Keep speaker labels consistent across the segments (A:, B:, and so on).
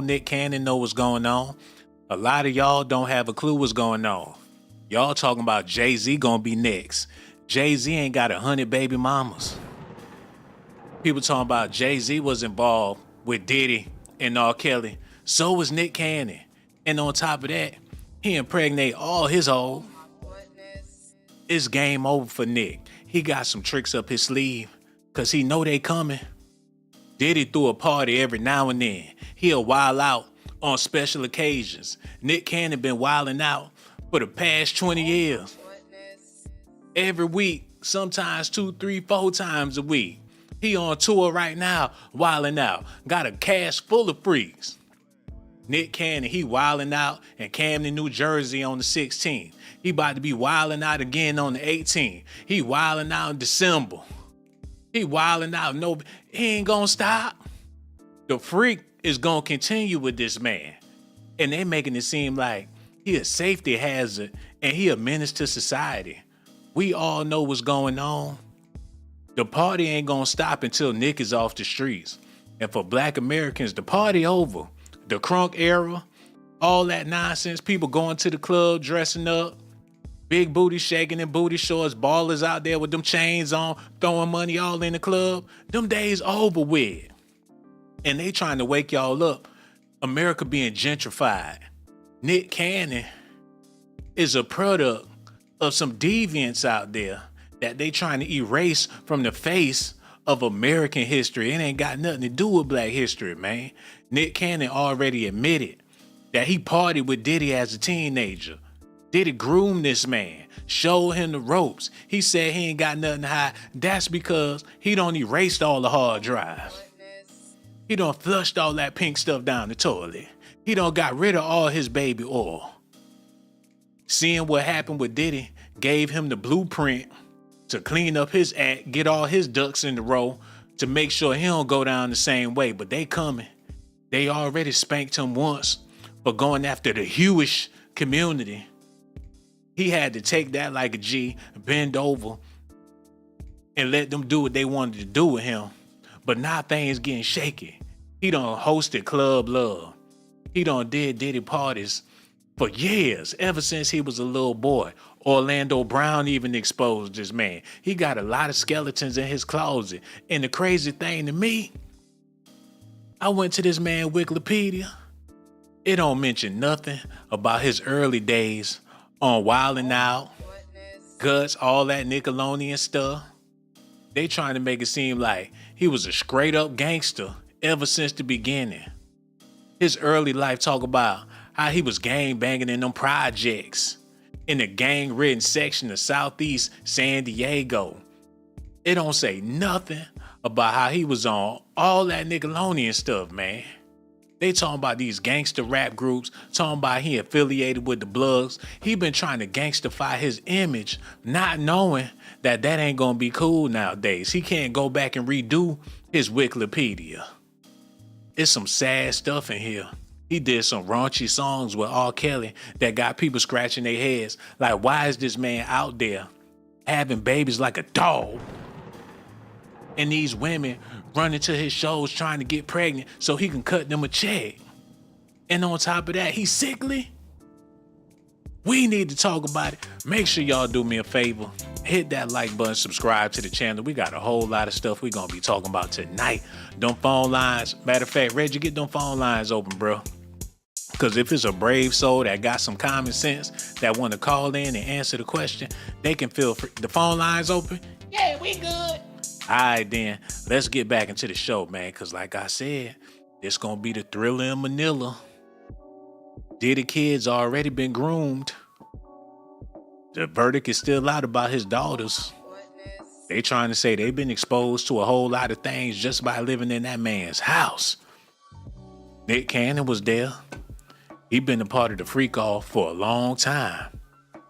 A: Nick Cannon know what's going on. A lot of y'all don't have a clue what's going on. Y'all talking about Jay-Z gonna be next. Jay-Z ain't got 100 baby mamas. People talking about Jay-Z was involved with Diddy and R. Kelly. So was Nick Cannon. And on top of that, he impregnate all his hoes. It's game over for Nick. He got some tricks up his sleeve, cause he know they coming. Diddy threw a party every now and then. He'll wild out on special occasions. Nick Cannon been wilding out for the past 20 years. Every week, sometimes 2, 3, 4 times a week. He on tour right now, wilding out. Got a cast full of freaks. Nick Cannon, he wilding out in Camden, New Jersey on the 16th. He about to be wilding out again on the 18th. He wilding out in December. He wilding out. No, he ain't gonna stop. The freak is gonna continue with this man. And they making it seem like he a safety hazard and he a menace to society. We all know what's going on. The party ain't gonna stop until Nick is off the streets. And for Black Americans, the party over. The crunk era, all that nonsense, people going to the club, dressing up, big booty shaking in booty shorts, ballers out there with them chains on, throwing money all in the club. Them days over with. And they trying to wake y'all up. America being gentrified. Nick Cannon is a product of some deviants out there that they trying to erase from the face of American history. It ain't got nothing to do with Black history, man. Nick Cannon already admitted that he partied with Diddy as a teenager. Diddy groomed this man, showed him the ropes. He said he ain't got nothing to hide. That's because he done erased all the hard drives. He done flushed all that pink stuff down the toilet. He done got rid of all his baby oil. Seeing what happened with Diddy gave him the blueprint to clean up his act, get all his ducks in the row to make sure he don't go down the same way. But they coming. They already spanked him once for going after the Hewish community. He had to take that like a G, bend over, and let them do what they wanted to do with him. But now things getting shaky. He done hosted Club Love. He done did Diddy parties for years, ever since he was a little boy. Orlando Brown even exposed this man. He got a lot of skeletons in his closet. And the crazy thing to me, I went to this man Wikipedia. It don't mention nothing about his early days on Wildin' Out, Guts, all that Nickelodeon stuff. They trying to make it seem like he was a straight up gangster ever since the beginning. His early life talk about how he was gang banging in them projects in the gang-ridden section of Southeast San Diego. It don't say nothing about how he was on all that Nickelodeon stuff, man. They talking about these gangster rap groups, talking about he affiliated with the Bloods. He been trying to gangsterify his image, not knowing that ain't gonna be cool nowadays. He can't go back and redo his Wikipedia. It's some sad stuff in here. He did some raunchy songs with R. Kelly that got people scratching their heads. Like, why is this man out there having babies like a dog? And these women running to his shows trying to get pregnant so he can cut them a check. And on top of that, he's sickly. We need to talk about it. Make sure y'all do me a favor. Hit that like button, subscribe to the channel. We got a whole lot of stuff we're going to be talking about tonight. Them phone lines. Matter of fact, Reggie, get them phone lines open, bro. Because if it's a brave soul that got some common sense that want to call in and answer the question, they can feel free. The phone lines open? Yeah, we good. All right, then. Let's get back into the show, man. Because like I said, it's going to be the Thriller in Manila. Diddy kids already been groomed. The verdict is still out about his daughters. They trying to say they've been exposed to a whole lot of things just by living in that man's house. Nick Cannon was there. He been a part of the freak off for a long time.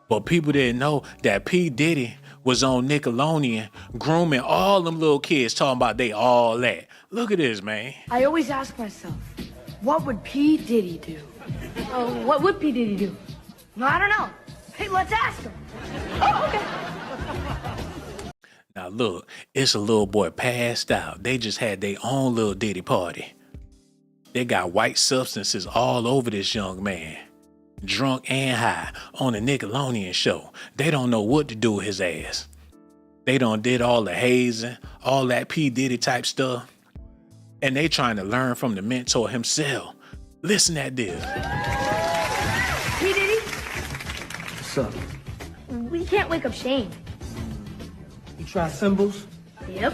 A: But people didn't know that P. Diddy was on Nickelodeon grooming all them little kids, talking about they all that. Look at this, man.
B: I always ask myself, what would P. Diddy do? What would P. Diddy do? No, I don't know. Hey, let's ask him. Oh, okay.
A: Now look, it's a little boy passed out. They just had their own little Diddy party. They got white substances all over this young man. Drunk and high on a Nickelodeon show. They don't know what to do with his ass. They done did all the hazing, all that P. Diddy type stuff. And they trying to learn from the mentor himself. Listen at this.
B: P. Diddy,
C: What's up?
B: we can't wake up Shane.
C: You try symbols?
B: Yep.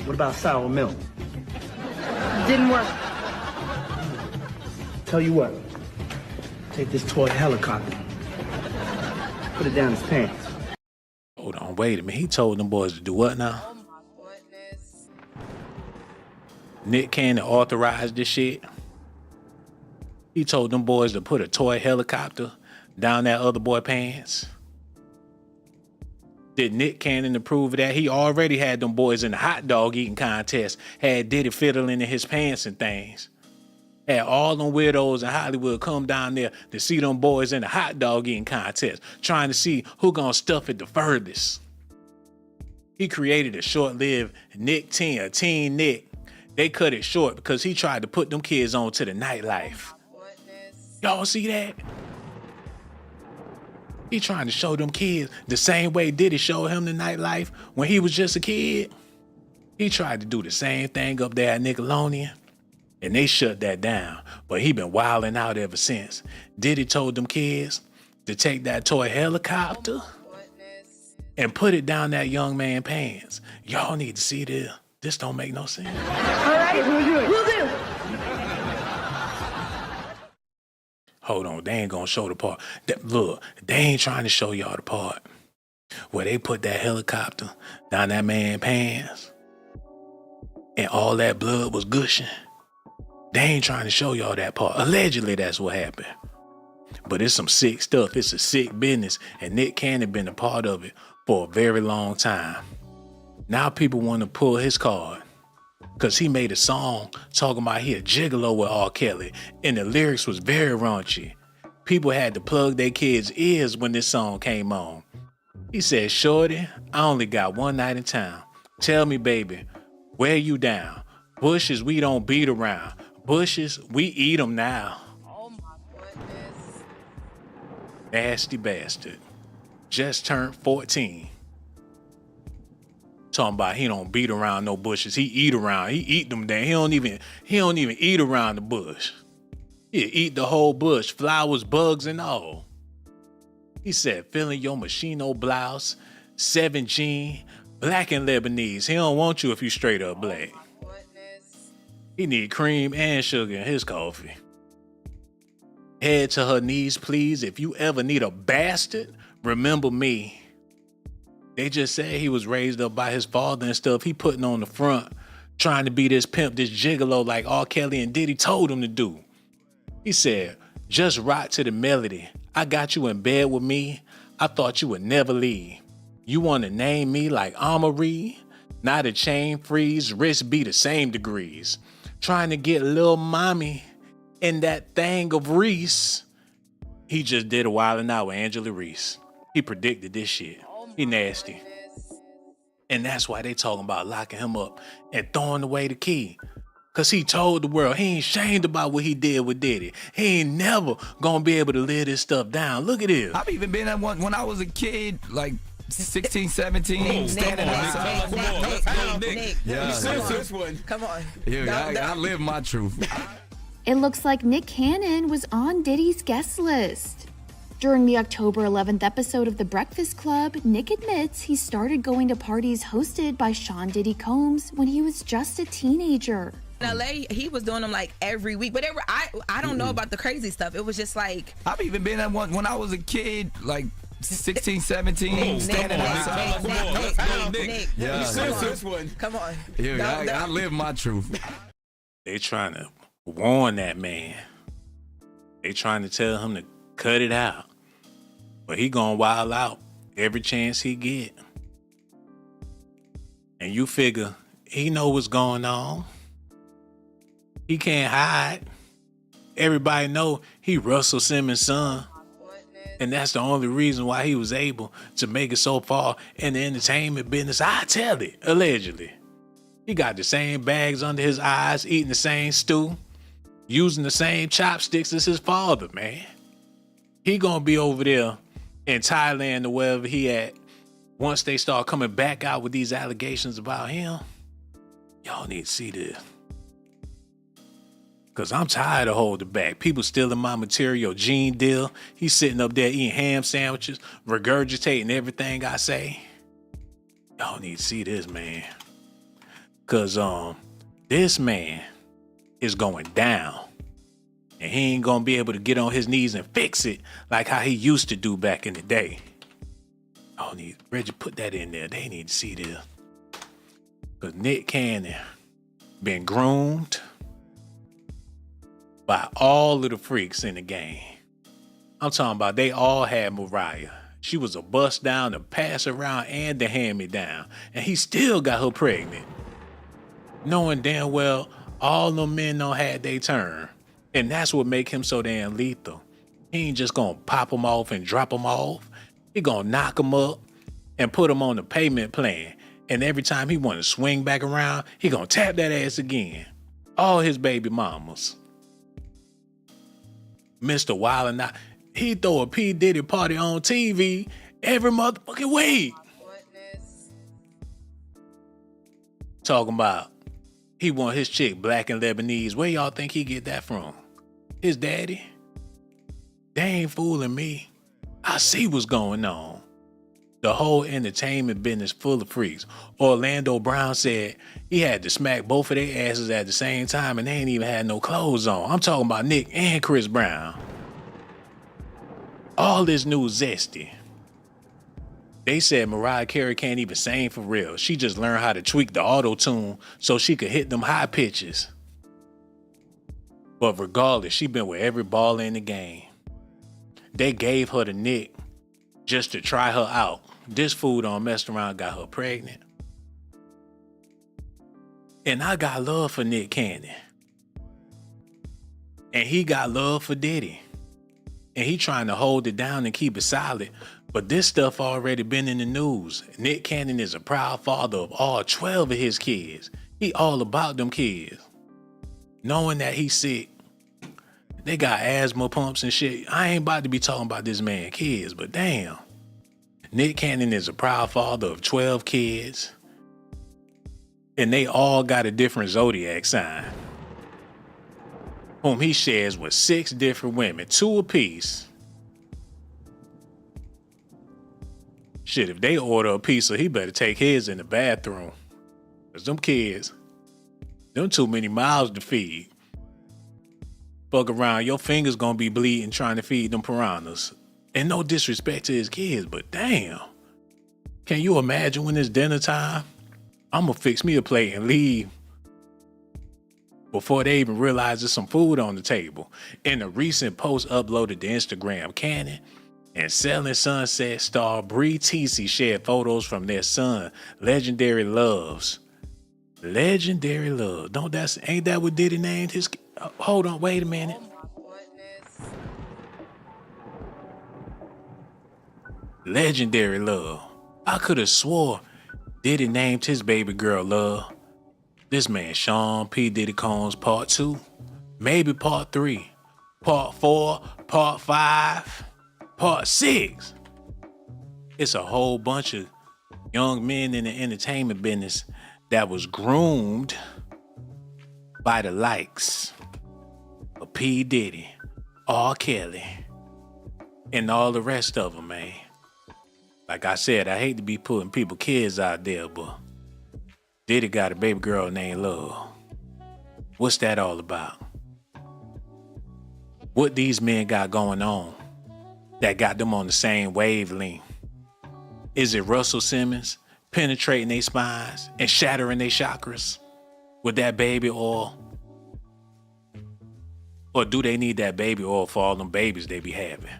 C: What about sour milk?
B: Didn't work.
C: Tell you what. Take this toy helicopter. Put it down his pants.
A: Hold on, wait a minute. He told them boys to do what now?
D: Oh my goodness.
A: Nick Cannon authorized this shit. He told them boys to put a toy helicopter down that other boy pants. Did Nick Cannon approve of that? He already had them boys in the hot dog eating contest. Had Diddy fiddling in his pants and things. Had all them weirdos in Hollywood come down there to see them boys in the hot dog eating contest, trying to see who gonna stuff it the furthest. He created a short-lived Nick Teen, a Teen Nick. They cut it short because he tried to put them kids on to the nightlife. Y'all see that? He trying to show them kids the same way Diddy showed him the nightlife when he was just a kid. He tried to do the same thing up there at Nickelodeon. And they shut that down, but he been wilding out ever since. Diddy told them kids to take that toy helicopter and put it down that young man pants. Y'all need to see this. This don't make no sense.
B: All right, we'll do.
A: Hold on, they ain't gonna show the part. Look, they ain't trying to show y'all the part where they put that helicopter down that man's pants and all that blood was gushing. They ain't trying to show y'all that part. Allegedly, that's what happened. But it's some sick stuff. It's a sick business. And Nick Cannon been a part of it for a very long time. Now people want to pull his card. Because he made a song talking about he a gigolo with R. Kelly. And the lyrics was very raunchy. People had to plug their kids' ears when this song came on. He said, "Shorty, I only got one night in town. Tell me, baby, where you down? Bushes we don't beat around. Bushes, we eat them now."
D: Oh my goodness.
A: Nasty bastard. Just turned 14. Talking about he don't beat around no bushes. He eat around. He eat them down. He don't even eat around the bush. He'll eat the whole bush, flowers, bugs, and all. He said, "Feeling your Machino blouse, 7 jean, black and Lebanese. He don't want you if you straight up black. He need cream and sugar in his coffee. Head to her knees, please. If you ever need a bastard, remember me." They just said he was raised up by his father and stuff. He putting on the front, trying to be this pimp, this gigolo like R. Kelly and Diddy told him to do. He said, "Just rock to the melody. I got you in bed with me. I thought you would never leave. You want to name me like Amory? Not a chain freeze, wrist be the same degrees. Trying to get Lil Mommy in that thing of Reese." He just did a Wild Out with Angela Reese. He predicted this shit. He nasty. And that's why they talking about locking him up and throwing away the key. Cause he told the world he ain't ashamed about what he did with Diddy. He ain't never gonna be able to live this stuff down. Look at this.
E: I've even been at one when I was a kid, like 16, 17, standing outside.
D: Nick.
E: Yeah.
D: This one. Come on.
E: Yeah, I live my truth.
F: It looks like Nick Cannon was on Diddy's guest list. During the October 11th episode of The Breakfast Club, Nick admits he started going to parties hosted by Sean Diddy Combs when he was just a teenager.
D: In LA, he was doing them like every week. But I don't know about the crazy stuff. It was just like.
E: I've even been at one when I was a kid, like 16, 17, standing outside.
D: Nick.
E: Yeah.
D: This one. Come on.
E: Yeah, I live my truth.
A: They trying to warn that man. They trying to tell him to cut it out. But he gonna wild out every chance he get. And you figure he know what's going on. He can't hide. Everybody know he Russell Simmons' son. And that's the only reason why he was able to make it so far in the entertainment business. I tell it, allegedly. He got the same bags under his eyes, eating the same stew, using the same chopsticks as his father, man. He gonna be over there in Thailand or wherever he at once they start coming back out with these allegations about him. Y'all need to see this. Cause I'm tired of holding back. People stealing my material. Gene Deal, he's sitting up there eating ham sandwiches, regurgitating everything I say. Y'all need to see this, man. Cause this man is going down. And he ain't gonna be able to get on his knees and fix it like how he used to do back in the day. Y'all need Reggie, put that in there. They need to see this. Cause Nick Cannon been groomed by all of the freaks in the game. I'm talking about they all had Mariah. She was a bust down, a pass around, and the hand-me-down. And he still got her pregnant. Knowing damn well all them men don't had their turn. And that's what make him so damn lethal. He ain't just gonna pop them off and drop them off. He gonna knock them up and put them on the payment plan. And every time he wanna swing back around, he gonna tap that ass again. All his baby mamas. Mr. Wild and he throw a P. Diddy party on TV every motherfucking week. Talking about he want his chick black and Lebanese. Where y'all think he get that from? His daddy? They ain't fooling me. I see what's going on. The whole entertainment business full of freaks. Orlando Brown said he had to smack both of their asses at the same time and they ain't even had no clothes on. I'm talking about Nick and Chris Brown. All this new zesty. They said Mariah Carey can't even sing for real. She just learned how to tweak the auto-tune so she could hit them high pitches. But regardless, she been with every baller in the game. They gave her to Nick just to try her out. This fool done messed around, got her pregnant. And I got love for Nick Cannon. And he got love for Diddy. And he trying to hold it down and keep it solid. But this stuff already been in the news. Nick Cannon is a proud father of all 12 of his kids. He all about them kids. Knowing that he's sick. They got asthma pumps and shit. I ain't about to be talking about this man kids, but damn. Nick Cannon is a proud father of 12 kids. And they all got a different zodiac sign. Whom he shares with 6 different women, 2 apiece. Shit, if they order a pizza, he better take his in the bathroom. Cause them kids, them too many mouths to feed. Fuck around, your fingers gonna be bleeding trying to feed them piranhas. And no disrespect to his kids, but damn. Can you imagine when it's dinner time? I'ma fix me a plate and leave before they even realize there's some food on the table. In a recent post uploaded to Instagram, Cannon and Selling Sunset star Bree Teesey shared photos from their son, Legendary Loves. Legendary Love. Ain't that what Diddy named his? Hold on, wait a minute. Legendary Love. I could have swore Diddy named his baby girl Love. This man Sean P. Diddy Combs part 2, maybe part 3, part 4, part 5, part 6. It's a whole bunch of young men in the entertainment business that was groomed by the likes of P. Diddy, R. Kelly, and all the rest of them, man. Like I said, I hate to be putting people's kids out there, but Diddy got a baby girl named Love. What's that all about? What these men got going on that got them on the same wavelength? Is it Russell Simmons penetrating their spines and shattering their chakras with that baby oil? Or do they need that baby oil for all them babies they be having?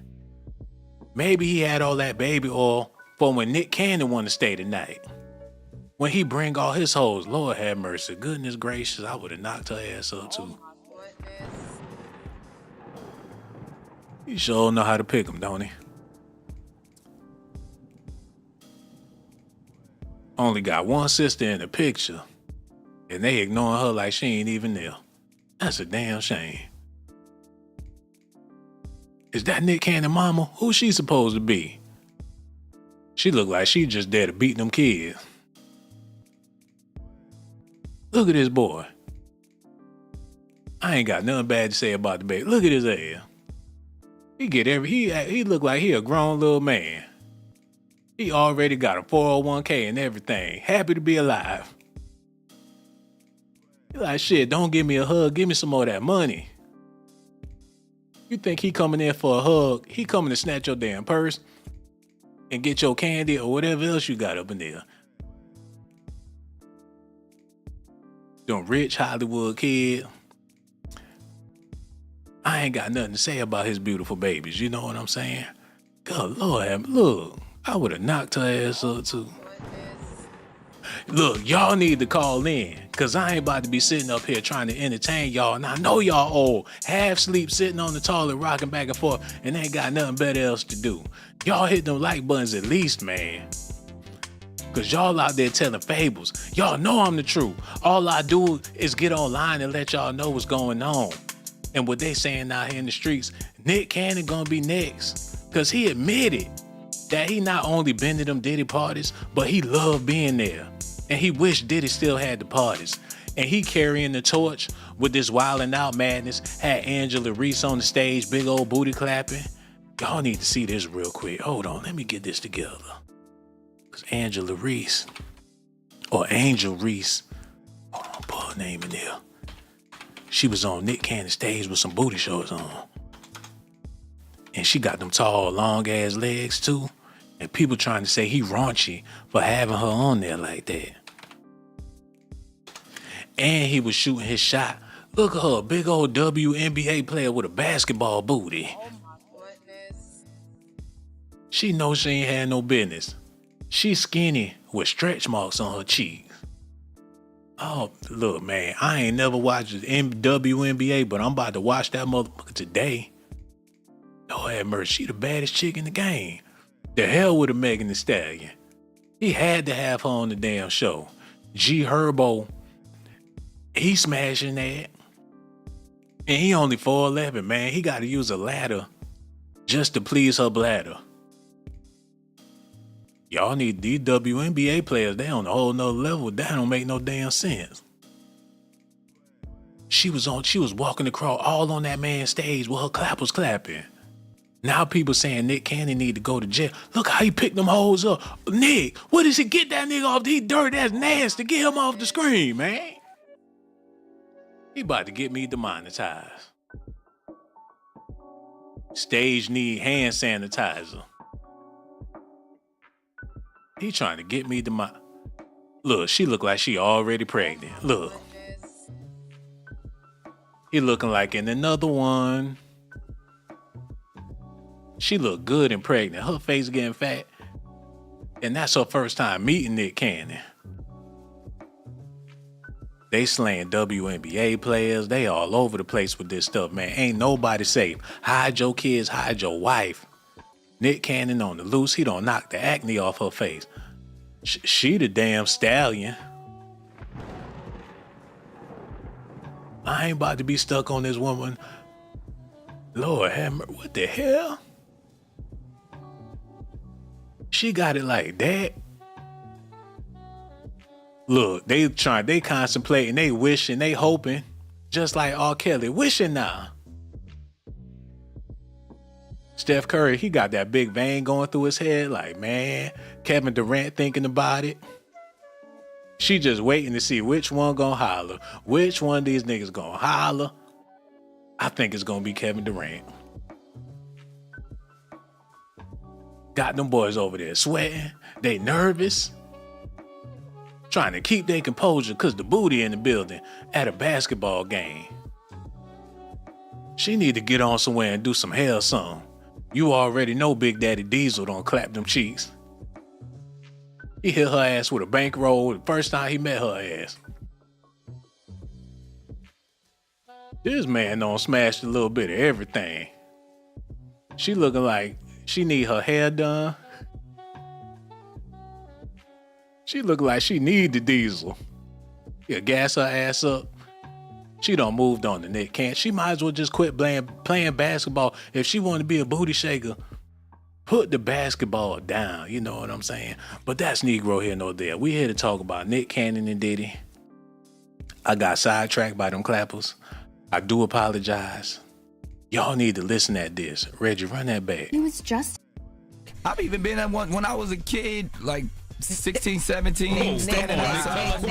A: Maybe he had all that baby oil for when Nick Cannon want to stay tonight. When he bring all his hoes, Lord have mercy, goodness gracious, I would have knocked her ass up too. He sure know how to pick them, don't he? Only got one sister in the picture. And they ignoring her like she ain't even there. That's a damn shame. Is that Nick Cannon mama? Who she supposed to be? She look like she just there to beat them kids. Look at this boy. I ain't got nothing bad to say about the baby. Look at his ass. He look like he a grown little man. He already got a 401k and everything. Happy to be alive. He like, shit, don't give me a hug. Give me some more of that money. You think he coming in for a hug? He coming to snatch your damn purse and get your candy or whatever else you got up in there. Them rich Hollywood kid. I ain't got nothing to say about his beautiful babies. You know what I'm saying? Good Lord, look, I would have knocked her ass up too. Look, y'all need to call in, cause I ain't about to be sitting up here trying to entertain y'all. And I know y'all old, half sleep, sitting on the toilet, rocking back and forth, and ain't got nothing better else to do. Y'all hit them like buttons at least, man. Cause y'all out there telling fables. Y'all know I'm the truth. All I do is get online and let y'all know what's going on. And what they saying out here in the streets, Nick Cannon gonna be next. Cause he admitted that he not only been to them Diddy parties, but he loved being there. And he wished Diddy still had the parties. And he carrying the torch with this wildin' out madness, had Angela Reese on the stage, big old booty clapping. Y'all need to see this real quick. Hold on, let me get this together. Cause Angela Reese, or Angel Reese, hold on, put her name in there. She was on Nick Cannon's stage with some booty shorts on. And she got them tall, long ass legs too. And people trying to say he raunchy for having her on there like that. And he was shooting his shot. Look at her, big old WNBA player with a basketball booty.
D: Oh my goodness.
A: She knows she ain't had no business. She's skinny with stretch marks on her cheeks. Oh, look, man, I ain't never watched the WNBA, but I'm about to watch that motherfucker today. Lord have mercy, she the baddest chick in the game. The hell with a Megan Thee Stallion. He had to have her on the damn show. G Herbo, he smashing that. And he only 4'11", man. He got to use a ladder just to please her bladder. Y'all need these WNBA players. They on a whole nother level. That don't make no damn sense. She was walking across all on that man's stage while her clappers clapping. Now people saying Nick Cannon need to go to jail. Look how he picked them hoes up. Nick, what does he get that nigga off? He dirty, that's nasty. Get him off the screen, man. He about to get me demonetized. Stage need hand sanitizer. He trying to get me demonetized. Look, she look like she already pregnant. Look. He looking like in another one. She look good and pregnant. Her face getting fat. And that's her first time meeting Nick Cannon. They slaying WNBA players. They all over the place with this stuff, man. Ain't nobody safe. Hide your kids, hide your wife. Nick Cannon on the loose. He don't knock the acne off her face. She the damn stallion. I ain't about to be stuck on this woman. Lord have mercy. What the hell? She got it like that. Look, they contemplating, they wishing, they hoping, just like R. Kelly, wishing now. Steph Curry, he got that big vein going through his head, like, man, Kevin Durant thinking about it. She just waiting to see which one gonna holler, which one of these niggas gonna holler. I think it's gonna be Kevin Durant. Got them boys over there sweating. They nervous. Trying to keep their composure because the booty in the building at a basketball game. She need to get on somewhere and do some hair something. You already know Big Daddy Diesel don't clap them cheeks. He hit her ass with a bankroll the first time he met her ass. This man done smashed a little bit of everything. She looking like she need her hair done. She look like she need the diesel. Yeah, gas her ass up. She done moved on to Nick Cannon. She might as well just quit playing basketball. If she want to be a booty shaker, put the basketball down. You know what I'm saying? But that's Negro here, no there. We here to talk about Nick Cannon and Diddy. I got sidetracked by them clappers. I do apologize. Y'all need to listen at this. Reggie, run that back.
F: He was just
E: I've even been at one when I was a kid, like 16, 17, standing outside.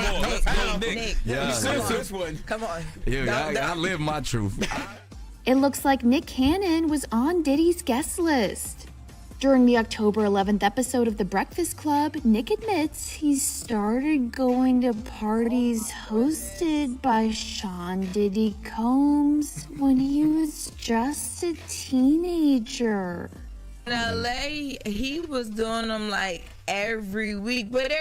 D: Nick.
E: Yeah,
G: This one.
D: Come on.
E: yeah, I live my truth.
F: It looks like Nick Cannon was on Diddy's guest list. During the October 11th episode of The Breakfast Club, Nick admits he started going to parties hosted by Sean Diddy Combs when he was just a teenager.
D: In LA, he was doing them like every week, but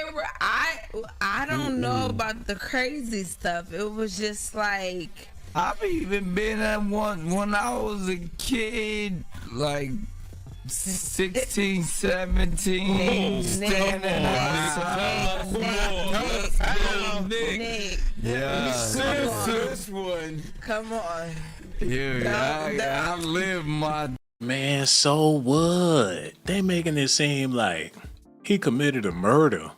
D: I don't know about the crazy stuff. It was just like
E: I've even been at one when I was a kid, like 16, 17, standing outside.
D: Nick.
E: Yeah.
G: This one.
D: Come on.
E: Yeah, I live my.
A: Man, so what? They making it seem like he committed a murder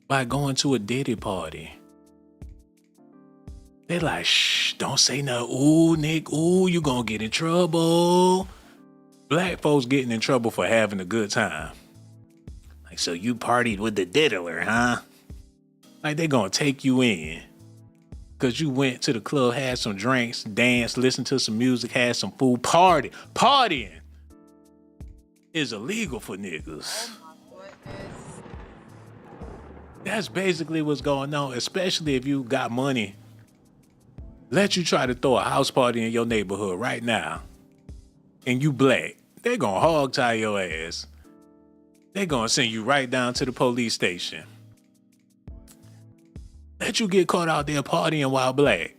A: by going to a Diddy party. They like, shh, don't say nothing. Ooh, Nick, ooh, you gonna get in trouble. Black folks getting in trouble for having a good time. Like, so you partied with the diddler, huh? Like, they gonna take you in. Cause you went to the club, had some drinks, danced, listened to some music, had some food, Partying is illegal for niggas. That's basically what's going on, especially if you got money. Let you try to throw a house party in your neighborhood right now, and you black. They gonna hog tie your ass. They gonna send you right down to the police station. Let you get caught out there partying while black.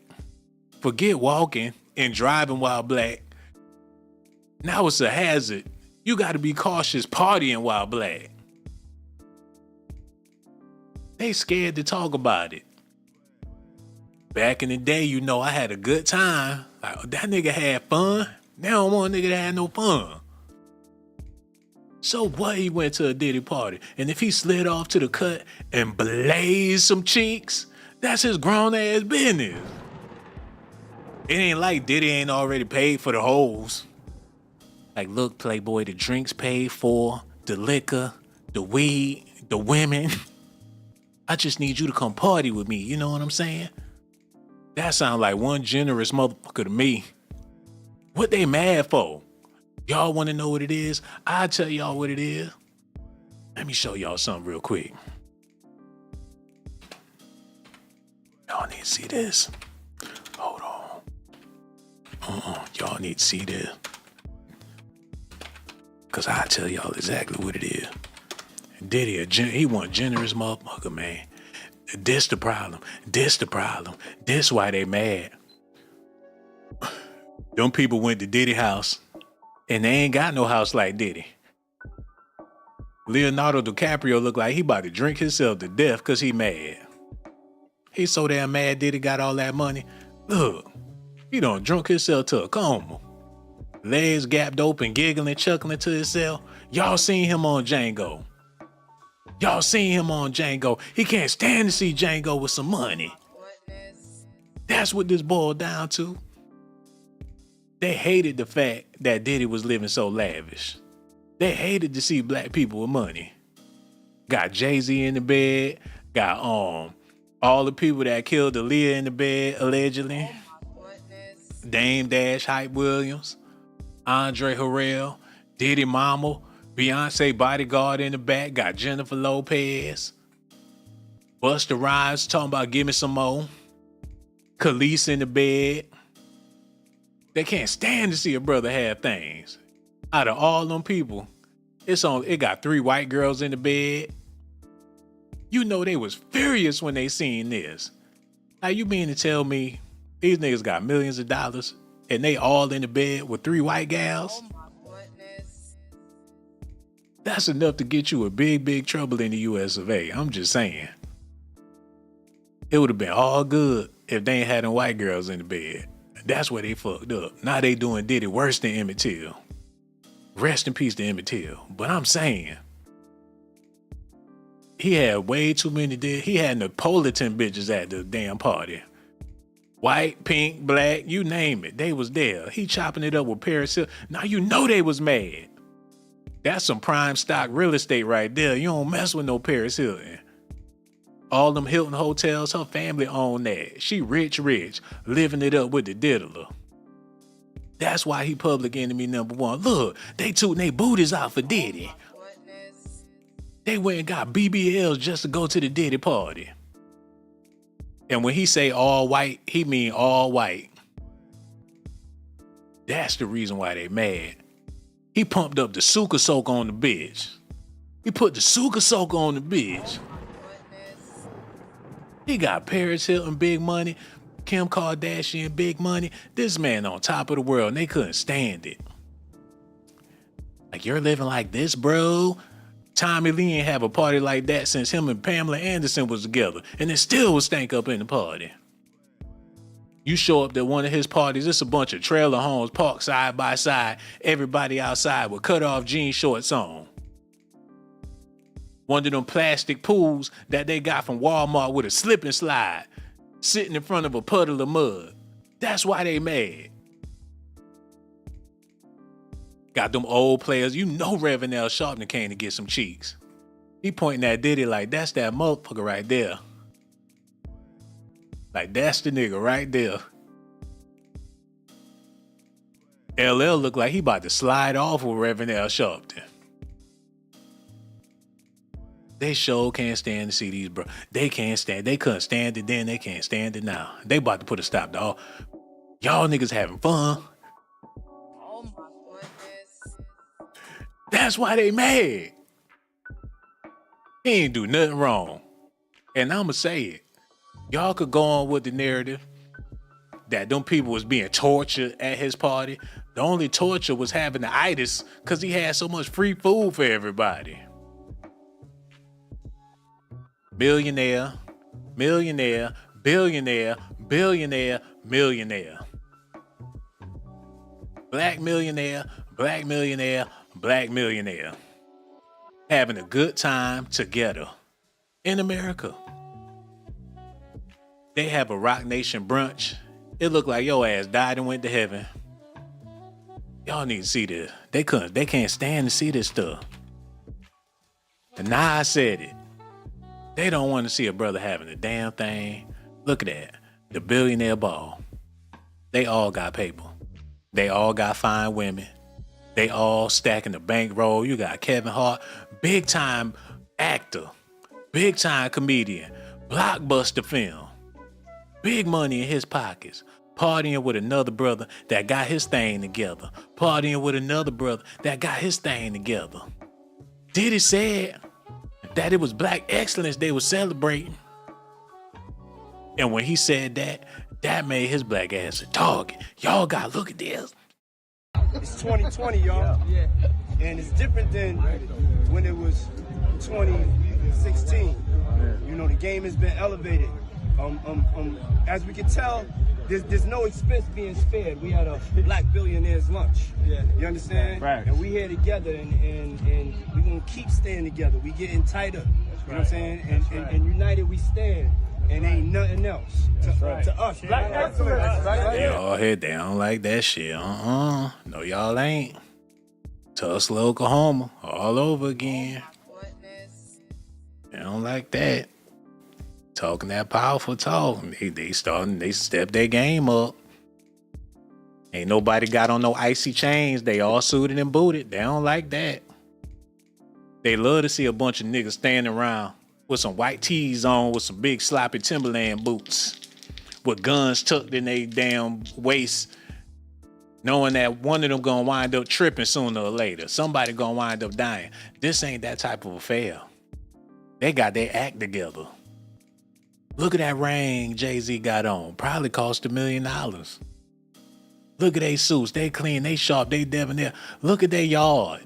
A: Forget walking and driving while black. Now it's a hazard. You gotta be cautious partying while black. They scared to talk about it. Back in the day, you know, I had a good time. Like, that nigga had fun. Now I don't want a nigga that had no fun. So what, he went to a Diddy party, and if he slid off to the cut and blazed some cheeks, that's his grown ass business. It ain't like Diddy ain't already paid for the hoes. Like, look, Playboy, the drinks paid for, the liquor, the weed, the women. I just need you to come party with me, you know what I'm saying? That sound like one generous motherfucker to me. What they mad for? Y'all want to know what it is? I'll tell y'all what it is. Let me show y'all something real quick. Y'all need to see this. Hold on. Y'all need to see this. Because I'll tell y'all exactly what it is. Diddy, he one generous motherfucker, man. This the problem. This why they mad. Them people went to Diddy house, and they ain't got no house like Diddy. Leonardo DiCaprio look like he about to drink himself to death because he mad. He so damn mad Diddy got all that money. Look, he done drunk himself to a coma. Legs gapped open, giggling, chuckling to himself. Y'all seen him on Django. He can't stand to see Django with some money. That's what this boiled down to. They hated the fact that Diddy was living so lavish. They hated to see black people with money. Got Jay-Z in the bed. Got all the people that killed Aaliyah in the bed, allegedly. Dame Dash, Hype Williams, Andre Harrell, Diddy Mama, Beyonce bodyguard in the back, got Jennifer Lopez, Busta Rhymes talking about give me some more, Khalees in the bed. They can't stand to see a brother have things. Out of all them people, it got 3 white girls in the bed. You know they was furious when they seen this. Now you mean to tell me these niggas got millions of dollars and they all in the bed with 3 white gals? That's enough to get you in big trouble in the US of A. I'm just saying. It would have been all good if they ain't had them white girls in the bed. That's where they fucked up. Now they doing Diddy worse than Emmett Till. Rest in peace to Emmett Till. But I'm saying, he had way too many. He had Napolitan bitches at the damn party. White, pink, black, you name it. They was there. He chopping it up with Paris Hilton. Now you know they was mad. That's some prime stock real estate right there. You don't mess with no Paris Hilton. All them Hilton hotels, her family own that. She rich, living it up with the diddler. That's why he public enemy number one. Look, they tooting their booties out for Diddy. They went and got BBLs just to go to the Diddy party. And when he say all white, he mean all white. That's the reason why they mad. He pumped up the Suka Soak on the bitch. He put the Suka Soak on the bitch. He got Paris Hilton, big money. Kim Kardashian, big money. This man on top of the world, and they couldn't stand it. Like, you're living like this, bro? Tommy Lee ain't have a party like that since him and Pamela Anderson was together, and it still was stank up in the party. You show up at one of his parties, it's a bunch of trailer homes parked side by side, everybody outside with cut-off jean shorts on. One of them plastic pools that they got from Walmart with a slip and slide, sitting in front of a puddle of mud. That's why they mad. Got them old players. You know Reverend L. Sharpton came to get some cheeks. He pointing at Diddy like, that's that motherfucker right there. Like, that's the nigga right there. LL look like he about to slide off with Reverend L. Sharpton. They sure can't stand to see these bro. They can't stand. They couldn't stand it then. They can't stand it now. They about to put a stop to all. Y'all niggas having fun.
D: Oh my goodness.
A: That's why they mad. He ain't do nothing wrong. And I'ma say it. Y'all could go on with the narrative that them people was being tortured at his party. The only torture was having the itis because he had so much free food for everybody. Millionaire, millionaire, billionaire, billionaire, millionaire. Black millionaire, black millionaire, black millionaire. Having a good time together in America. They have a Rock Nation brunch. It looked like your ass died and went to heaven. Y'all need to see this. They can't stand to see this stuff. And now I said it. They don't want to see a brother having a damn thing. Look at that. The billionaire ball. They all got paper. They all got fine women. They all stacking the bankroll. You got Kevin Hart, big time actor, big time comedian, blockbuster film, big money in his pockets, partying with another brother that got his thing together, partying with another brother that got his thing together. Diddy said that it was black excellence they were celebrating. And when he said that, that made his black ass a target. Y'all gotta look at this.
H: It's 2020, y'all. Yeah. And it's different than when it was 2016. You know, the game has been elevated. As we can tell, there's no expense being spared. We had a black billionaires lunch. Yeah. You understand? Right. And we here together, and we gonna keep staying together. We getting tighter. You know what I'm saying? And united we stand. And ain't nothing else to us. Black excellence.
A: Y'all head down like that shit. No, y'all ain't. Tulsa, Oklahoma, all over again. They don't like that. Talking that powerful talk. They step their game up. Ain't nobody got on no icy chains. They all suited and booted. They don't like that. They love to see a bunch of niggas standing around with some white tees on, with some big sloppy Timberland boots, with guns tucked in their damn waist, knowing that one of them gonna wind up tripping sooner or later. Somebody gonna wind up dying. This ain't that type of affair. They got their act together. Look at that ring Jay-Z got on. Probably cost $1 million. Look at they suits. They clean, they sharp, they debonair. Look at their yard.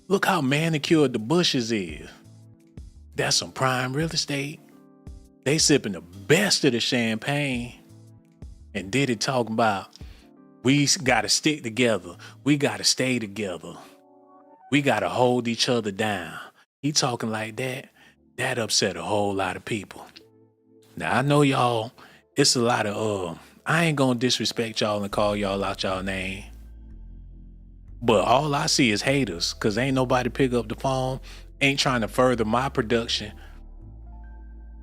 A: Look how manicured the bushes is. That's some prime real estate. They sipping the best of the champagne. And Diddy talking about, we got to stick together. We got to stay together. We got to hold each other down. He talking like that. That upset a whole lot of people. Now, I know y'all, it's a lot of, I ain't going to disrespect y'all and call y'all out y'all name. But all I see is haters, because ain't nobody pick up the phone, ain't trying to further my production.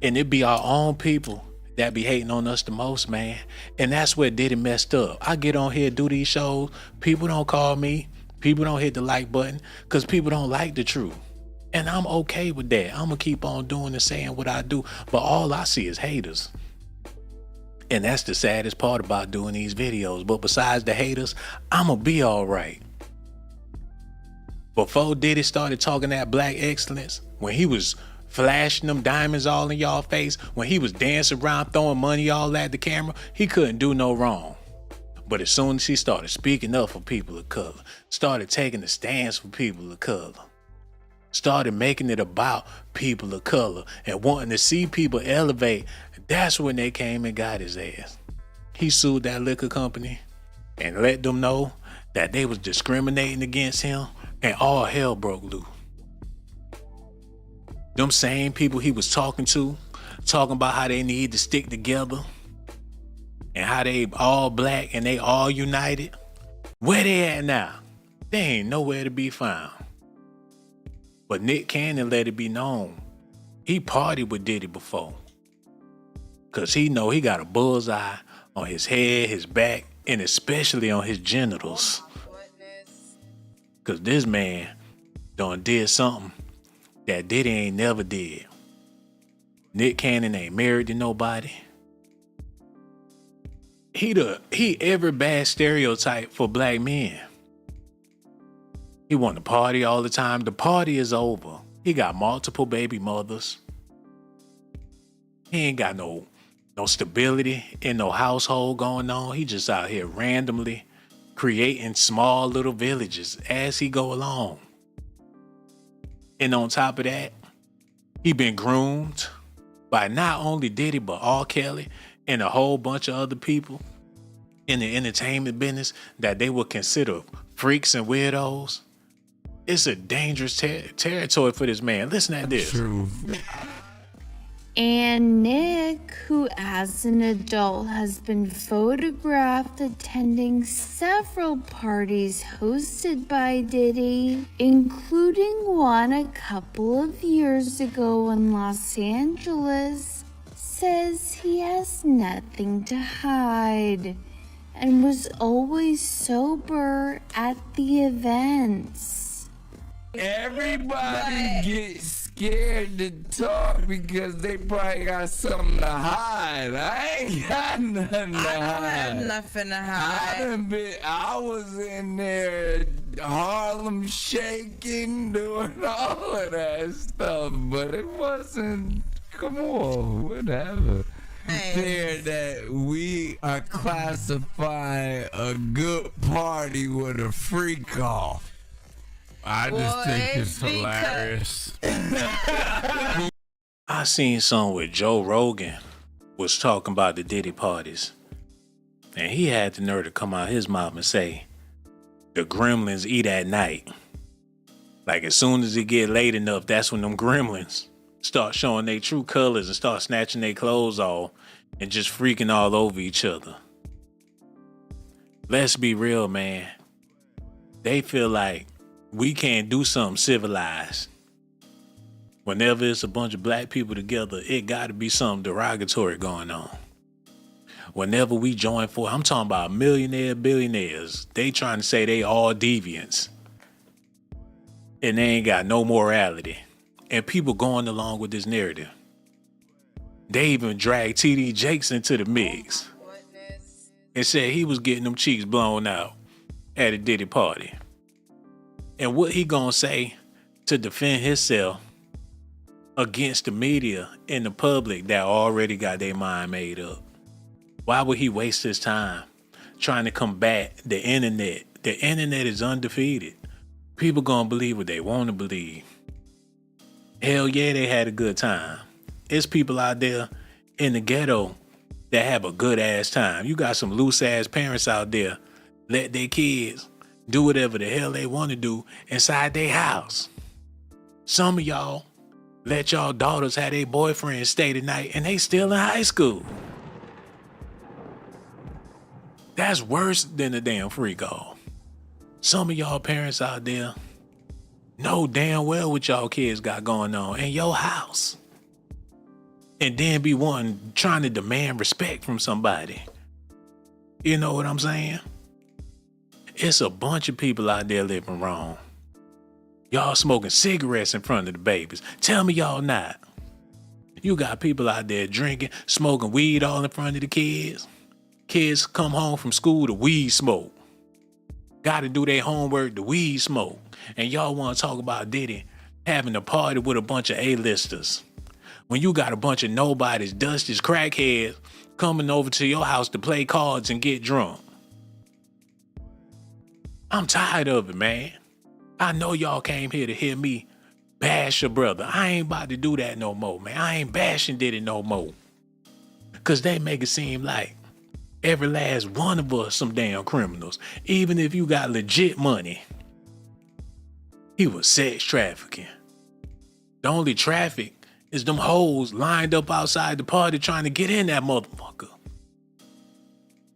A: And it be our own people that be hating on us the most, man. And that's where Diddy messed up. I get on here, do these shows. People don't call me. People don't hit the like button because people don't like the truth. And I'm okay with that. I'm going to keep on doing and saying what I do. But all I see is haters. And that's the saddest part about doing these videos. But besides the haters, I'm going to be all right. Before Diddy started talking that black excellence, when he was flashing them diamonds all in y'all face, when he was dancing around throwing money all at the camera, he couldn't do no wrong. But as soon as he started speaking up for people of color, started taking a stance for people of color, started making it about people of color and wanting to see people elevate, that's when they came and got his ass. He sued that liquor company and let them know that they was discriminating against him, and all hell broke loose. Them same people he was talking to, talking about how they need to stick together and how they all black and they all united. Where they at now? They ain't nowhere to be found. But Nick Cannon let it be known he partied with Diddy before. Cause he know he got a bullseye on his head, his back, and especially on his genitals. Cause this man done did something that Diddy ain't never did. Nick Cannon ain't married to nobody. He every bad stereotype for black men. He want to party all the time. The party is over. He got multiple baby mothers. He ain't got no stability in no household going on. He just out here randomly creating small little villages as he go along. And on top of that, he been groomed by not only Diddy, but R. Kelly and a whole bunch of other people in the entertainment business that they would consider freaks and weirdos. It's a dangerous territory for this man. Listen at this.
E: True.
F: And Nick, who as an adult has been photographed attending several parties hosted by Diddy, including one a couple of years ago in Los Angeles, says he has nothing to hide and was always sober at the events.
E: Everybody gets scared to talk because they probably got something to hide. I ain't got nothing to hide.
D: I don't have nothing to hide.
E: I was in there, Harlem shaking, doing all of that stuff, but it wasn't. Come on, whatever. There that we are classifying a good party with a freak off. I just think it's hilarious.
A: I seen something where Joe Rogan was talking about the Diddy parties. And he had the nerve to come out his mouth and say, the gremlins eat at night. Like as soon as it get late enough, that's when them gremlins start showing their true colors and start snatching their clothes off and just freaking all over each other. Let's be real, man. They feel like we can't do something civilized. Whenever it's a bunch of black people together, it gotta be something derogatory going on. Whenever we join for, I'm talking about billionaires, they trying to say they all deviants. And they ain't got no morality. And people going along with this narrative. They even dragged T.D. Jakes into the mix. And said he was getting them cheeks blown out at a Diddy party. And what he gonna say to defend himself against the media and the public that already got their mind made up? Why would he waste his time trying to combat the internet? The internet is undefeated. People gonna believe what they want to believe. Hell yeah, they had a good time. It's people out there in the ghetto that have a good ass time. You got some loose ass parents out there let their kids do whatever the hell they want to do inside their house. Some of y'all let y'all daughters have their boyfriends stay the night and they still in high school. That's worse than a damn freak off. Some of y'all parents out there know damn well what y'all kids got going on in your house. And then be trying to demand respect from somebody. You know what I'm saying? It's a bunch of people out there living wrong. Y'all smoking cigarettes in front of the babies. Tell me y'all not. You got people out there drinking, smoking weed all in front of the kids. Kids come home from school to weed smoke. Got to do their homework to weed smoke. And y'all want to talk about Diddy having a party with a bunch of A-listers. When you got a bunch of nobodies, dusties, crackheads coming over to your house to play cards and get drunk. I'm tired of it, man. I know y'all came here to hear me bash your brother. I ain't about to do that no more, man. I ain't bashing Diddy no more. Cause they make it seem like every last one of us some damn criminals. Even if you got legit money. He was sex trafficking. The only traffic is them hoes lined up outside the party trying to get in that motherfucker.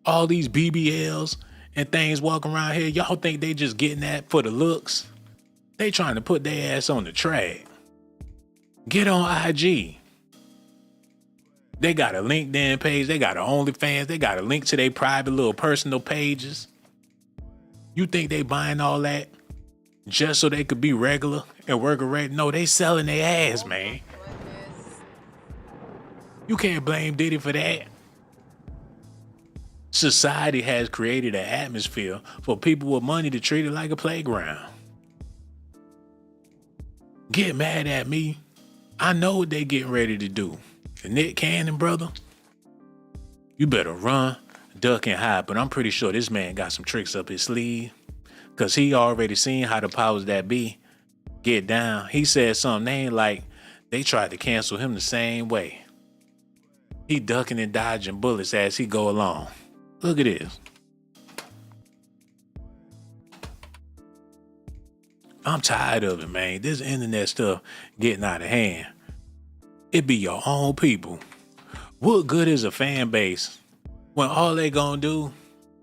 A: All these BBLs and things walking around here, y'all think they just getting that for the looks? They trying to put their ass on the track. Get on IG. They got a LinkedIn page, they got an OnlyFans, they got a link to their private little personal pages. You think they buying all that just so they could be regular and work a rate? No, they selling their ass, man. You can't blame Diddy for that. Society has created an atmosphere for people with money to treat it like a playground. Get mad at me. I know what they getting ready to do. The Nick Cannon brother, you better run, duck, and hide. But I'm pretty sure this man got some tricks up his sleeve. Cause he already seen how the powers that be get down. He said something, they ain't like they tried to cancel him the same way. He ducking and dodging bullets as he go along. Look at this. I'm tired of it, man. This internet stuff getting out of hand. It be your own people. What good is a fan base when all they gonna do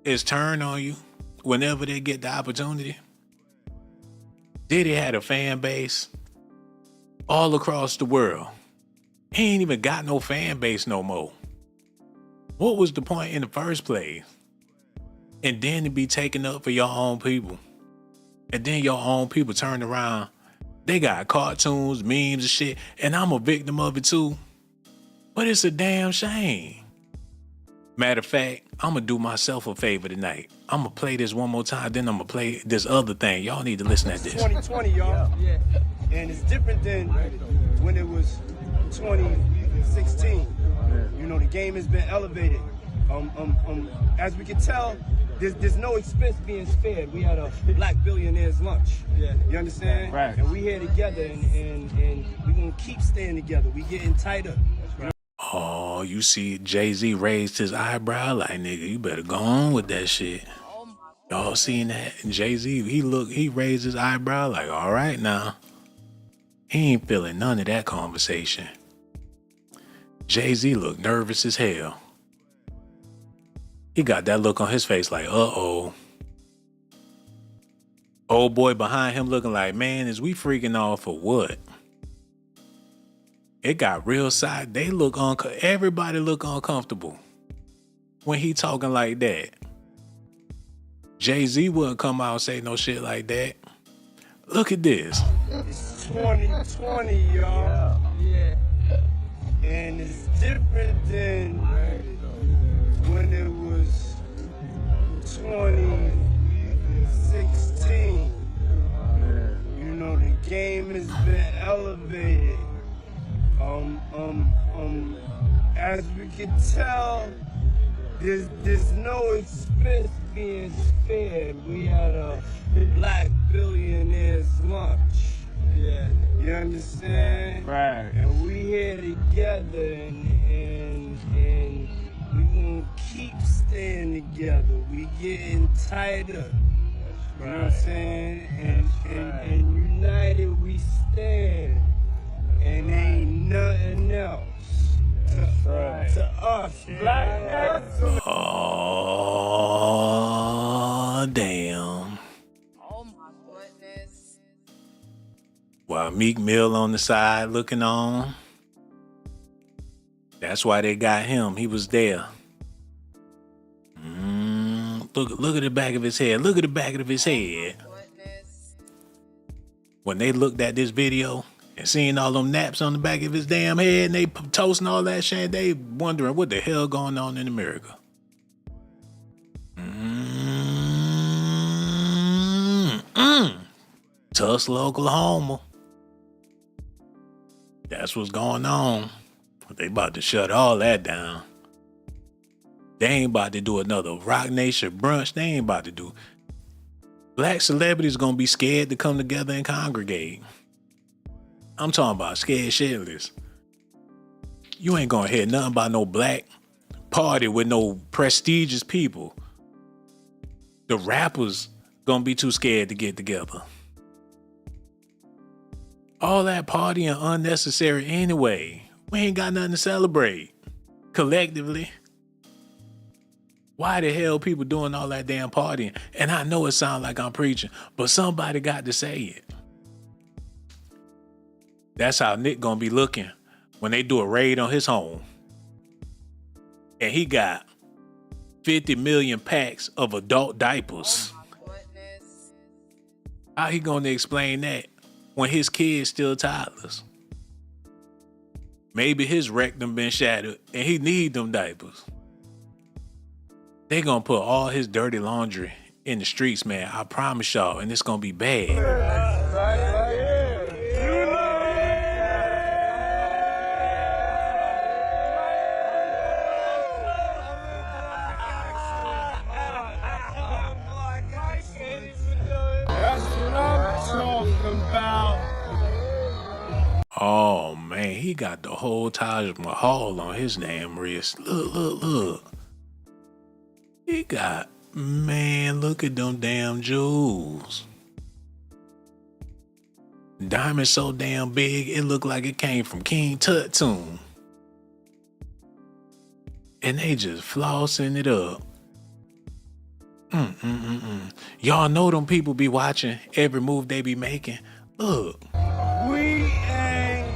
A: is turn on you whenever they get the opportunity? Diddy had a fan base all across the world. He ain't even got no fan base no more. What was the point in the first place? And then to be taken up for your own people. And then your own people turn around. They got cartoons, memes and shit. And I'm a victim of it too. But it's a damn shame. Matter of fact, I'm going to do myself a favor tonight. I'm going to play this one more time. Then I'm going to play this other thing. Y'all need to listen at this.
H: 2020, y'all. Yeah. And it's different than when it was 2016. You know, the game has been elevated. As we can tell, there's no expense being spared. We had a black billionaire's lunch. Yeah. You understand? Right. And we here together, and we gonna keep staying together. We getting tighter. Right.
A: Oh, you see Jay-Z raised his eyebrow like, nigga, you better go on with that shit. Y'all seen that? And Jay-Z, he raised his eyebrow like, all right now. He ain't feeling none of that conversation. Jay-Z looked nervous as hell. He got that look on his face like, uh-oh. Old boy behind him looking like, man, is we freaking off for what? It got real side. They look everybody look uncomfortable when he talking like that. Jay-Z wouldn't come out and say no shit like that. Look at this.
H: It's 2020, y'all. Yeah. And it's different than when it was 2016. You know, the game has been elevated. As we can tell, there's no expense being spared. We had a black billionaire's lunch. Yeah. You understand? Right. And we here together, and staying together. We getting tighter. You know what I'm saying? And united we stand. And ain't nothing else. To us, black excellence.
A: Oh, damn.
D: Oh my goodness.
A: While Meek Mill on the side looking on. That's why they got him. He was there. Look at the back of his head. Look at the back of his head. When they looked at this video and seen all them naps on the back of his damn head and they toasting all that shit, they wondering what the hell going on in America. Tulsa, Oklahoma. That's what's going on. They about to shut all that down. They ain't about to do another Rock Nation brunch. They ain't about to do. Black celebrities gonna be scared to come together and congregate. I'm talking about scared shitless. You ain't gonna hear nothing about no black party with no prestigious people. The rappers gonna be too scared to get together. All that partying unnecessary anyway. We ain't got nothing to celebrate collectively. Why the hell people doing all that damn partying? And I know it sounds like I'm preaching, but somebody got to say it. That's how Nick gonna be looking when they do a raid on his home. And he got 50 million packs of adult diapers. How he gonna explain that when his kids still toddlers? Maybe his rectum been shattered and he need them diapers. They gonna put all his dirty laundry in the streets, man. I promise y'all, and it's gonna be bad.
H: That's what I'm talking about.
A: Oh man, he got the whole Taj Mahal on his damn wrist. Look. He got, man, look at them damn jewels. Diamond so damn big, it looked like it came from King Tut tomb. And they just flossing it up. Y'all know them people be watching every move they be making. Look.
H: We ain't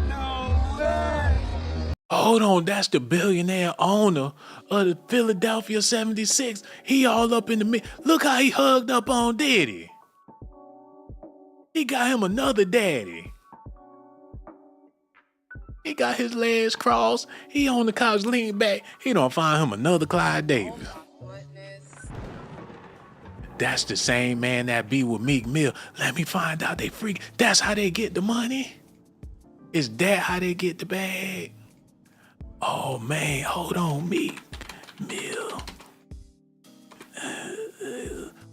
H: nowhere.
A: Hold on, that's the billionaire owner of the Philadelphia 76. He all up in the mix. Look how he hugged up on Diddy. He got him another daddy. He got his legs crossed. He on the couch leaning back. He don't find him another Clyde Davis. That's the same man that be with Meek Mill. Let me find out they freak. That's how they get the money? Is that how they get the bag? Oh man, hold on, Meek Mill.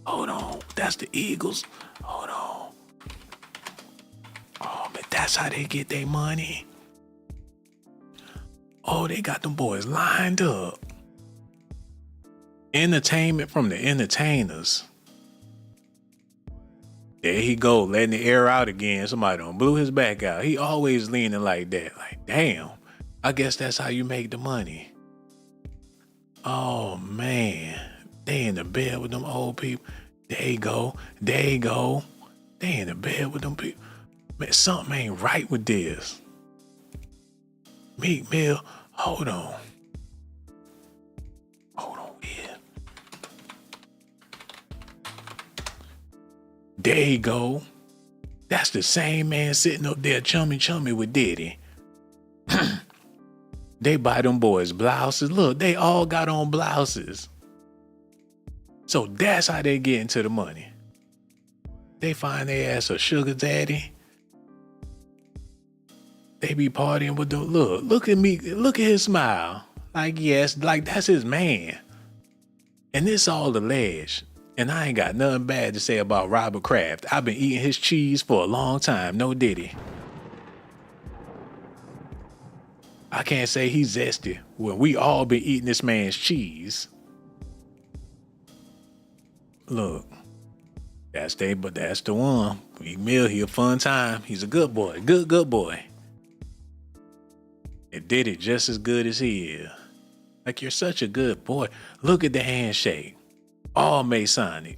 A: Hold on, that's the Eagles. Hold on. Oh man, that's how they get their money. Oh, they got them boys lined up. Entertainment from the entertainers. There he go, letting the air out again. Somebody done blew his back out. He always leaning like that. Like, damn. I guess that's how you make the money. Oh, man. They in the bed with them old people. There you go. There you go. They in the bed with them people. Man, something ain't right with this. Meek Mill, hold on. Hold on here. There you go. That's the same man sitting up there chummy with Diddy. They buy them boys blouses. Look, they all got on blouses. So that's how they get into the money. They find their ass a sugar daddy. They be partying with them. Look at me. Look at his smile. Like, yes, like that's his man. And this all alleged. And I ain't got nothing bad to say about Robert Kraft. I've been eating his cheese for a long time. No Diddy. I can't say he's zesty when we all been eating this man's cheese. Look, that's the one. Meek Mill, he a fun time. He's a good boy. Good boy. It did it just as good as he is. Like, you're such a good boy. Look at the handshake. All Masonic.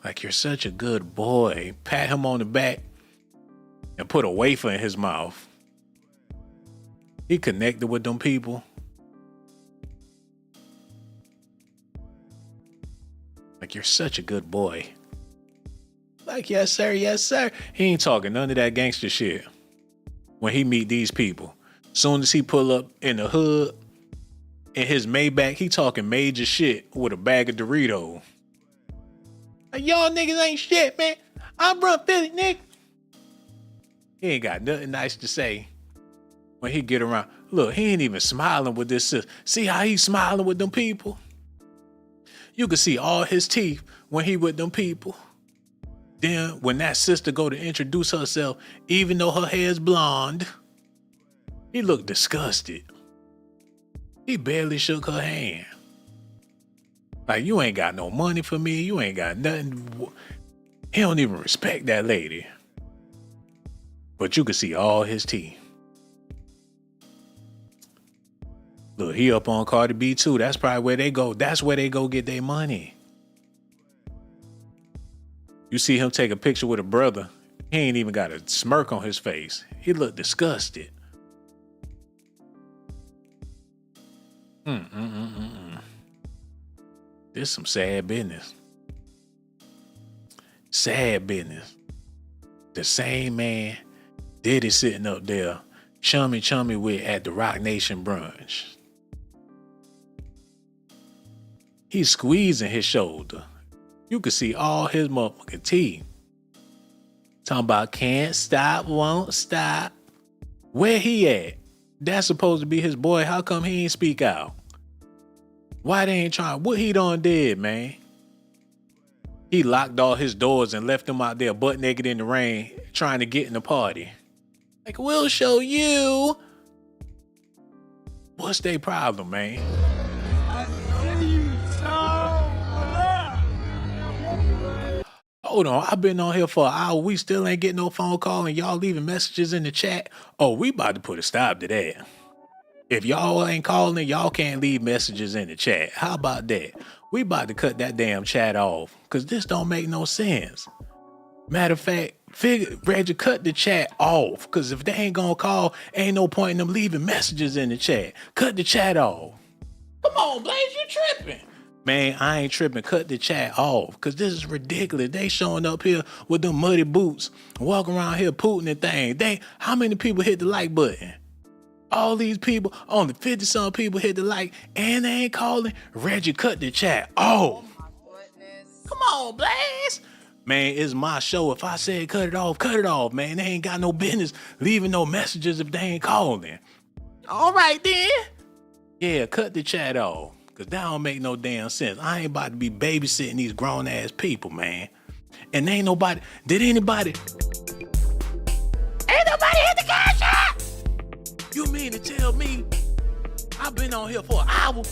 A: Like, you're such a good boy. Pat him on the back and put a wafer in his mouth. He connected with them people. Like, you're such a good boy. Like, yes, sir, yes, sir. He ain't talking none of that gangster shit when he meet these people. Soon as he pull up in the hood, in his Maybach, he talking major shit with a bag of Doritos. Like, y'all niggas ain't shit, man. I'm from Philly, nigga. He ain't got nothing nice to say when he get around. Look, he ain't even smiling with this sister. See how he's smiling with them people? You can see all his teeth when he with them people. Then when that sister go to introduce herself, even though her hair's blonde, he looked disgusted. He barely shook her hand. Like, you ain't got no money for me. You ain't got nothing. He don't even respect that lady. But you can see all his teeth. Look, he up on Cardi B too. That's probably where they go. That's where they go get their money. You see him take a picture with a brother. He ain't even got a smirk on his face. He looked disgusted. This some sad business. Sad business. The same man Diddy sitting up there chummy with at the Rock Nation brunch. He's squeezing his shoulder. You can see all his motherfucking teeth. Talking about can't stop, won't stop. Where he at? That's supposed to be his boy. How come he ain't speak out? Why they ain't trying? What he done did, man? He locked all his doors and left them out there butt naked in the rain trying to get in the party. Like, we'll show you. What's their problem, man? Hold on, I've been on here for an hour. We still ain't getting no phone call and y'all leaving messages in the chat. Oh, we about to put a stop to that. If y'all ain't calling, y'all can't leave messages in the chat. How about that? We about to cut that damn chat off because this don't make no sense. Matter of fact, Reggie, cut the chat off because if they ain't gonna call, ain't no point in them leaving messages in the chat. Cut the chat off. Come on, Blaze, you tripping. Man, I ain't tripping. Cut the chat off because this is ridiculous. They showing up here with them muddy boots, walking around here pooting and things. How many people hit the like button? All these people, only 50-some people hit the like, and they ain't calling. Reggie, cut the chat off. Oh my goodness. Come on, Blaze. Man, it's my show. If I said cut it off, man. They ain't got no business leaving no messages if they ain't calling. All right, then. Yeah, cut the chat off. Because that don't make no damn sense. I ain't about to be babysitting these grown-ass people, man. And ain't nobody hit the cash app? You mean to tell me I've been on here for an hour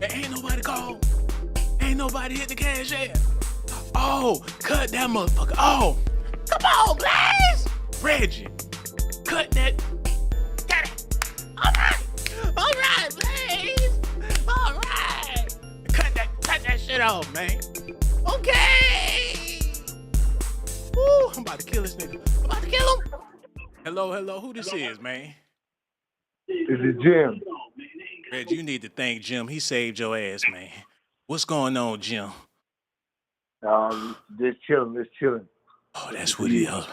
A: and ain't nobody called? Ain't nobody hit the cash app? Oh, cut that motherfucker. Oh, come on, Blaze. Reggie, cut that. Got it. All right, Blaze. All right. Cut that shit off, man. Okay. Woo, I'm about to kill this nigga. I'm about to kill him. Hello. Who this is, man?
I: This is Jim.
A: Reggie, you need to thank Jim. He saved your ass, man. What's going on, Jim?
I: Just chilling.
A: Oh, that's what he is.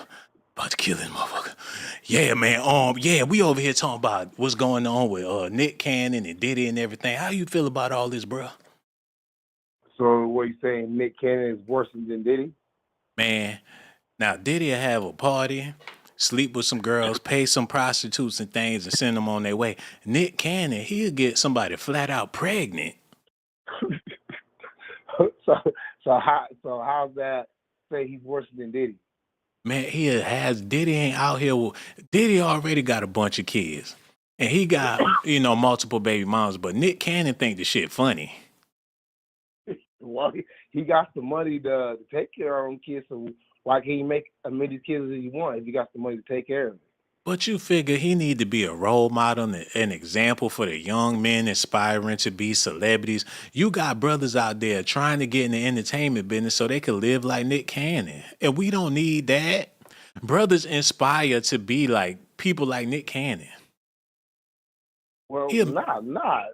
A: About to kill this motherfucker. Yeah, man. We over here talking about what's going on with Nick Cannon and Diddy and everything. How you feel about all this, bro?
I: So what you saying, Nick Cannon is worse than Diddy?
A: Man, now Diddy will have a party, sleep with some girls, pay some prostitutes and things and send them on their way. Nick Cannon, he'll get somebody flat out pregnant.
I: So how's that say he's worse than Diddy?
A: Man, Diddy ain't out here. Diddy already got a bunch of kids. And he got, multiple baby moms, but Nick Cannon think the shit funny.
I: Well, he got the money to take care of them kids, so why can't he make as many kids as he wants if he got the money to take care of them?
A: But you figure he need to be a role model and an example for the young men aspiring to be celebrities. You got brothers out there trying to get in the entertainment business so they could live like Nick Cannon. And we don't need that. Brothers inspire to be like people like Nick Cannon.
I: Well, not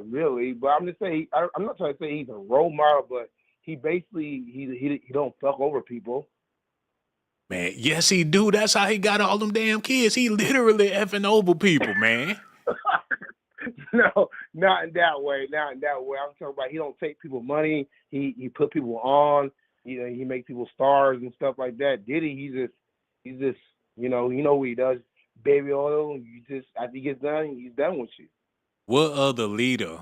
I: really. But I'm just saying, I'm not trying to say he's a role model, but he basically he don't fuck over people.
A: Man, yes he do. That's how he got all them damn kids. He literally effing over people, man.
I: No, not in that way. Not in that way. I'm talking about he don't take people money. He put people on. He makes people stars and stuff like that. Diddy, he's just what he does. Baby oil. You just after he gets done, he's done with you.
A: What other leader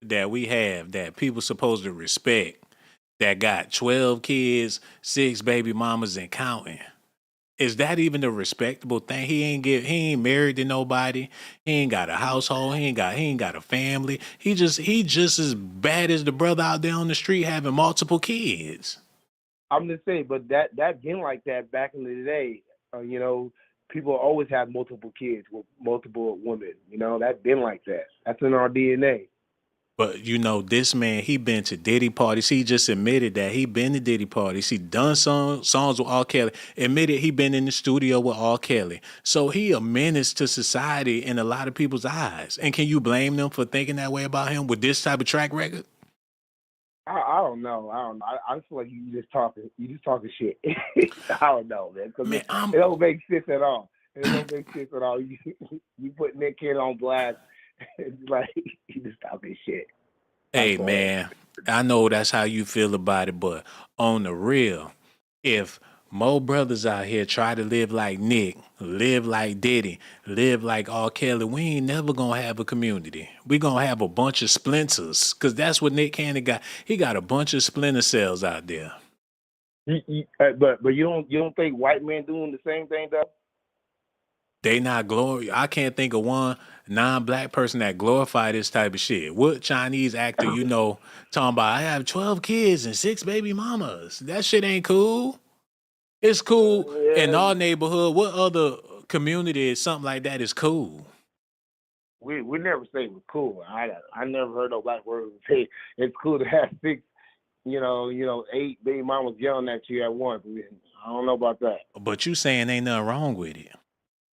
A: that we have that people supposed to respect that got 12 kids, 6 baby mamas and counting? Is that even a respectable thing? He ain't married to nobody. He ain't got a household. He ain't got a family. He just as bad as the brother out there on the street having multiple kids.
I: I'm just saying, but that been like that back in the day. People always have multiple kids with multiple women. That been like that. That's in our DNA.
A: But this man, he been to Diddy parties. He just admitted that he been to Diddy parties. He done songs with R. Kelly. Admitted he been in the studio with R. Kelly. So he a menace to society in a lot of people's eyes. And can you blame them for thinking that way about him with this type of track record?
I: I don't know. I just feel like you just talking shit. I don't know, man. Because it don't make sense at all. It don't make sense at all. You put Nick Cannon on blast. It's like he just talking shit.
A: Hey, man, I know that's how you feel about it, but on the real, if more brothers out here try to live like Nick, live like Diddy, live like R. Kelly, we ain't never gonna have a community. We gonna have a bunch of splinters, because that's what Nick Cannon got. He got a bunch of splinter cells out there.
I: But you don't think white men doing the same thing though?
A: They not I can't think of one non-black person that glorify this type of shit. What Chinese actor talking about, I have 12 kids and 6 baby mamas? That shit ain't cool. It's cool in our neighborhood. What other community is something like that is cool?
I: We never say it was cool. I never heard no black word say it's cool to have 6, 8 baby mamas yelling at you at once. I don't know about that.
A: But you saying ain't nothing wrong with it.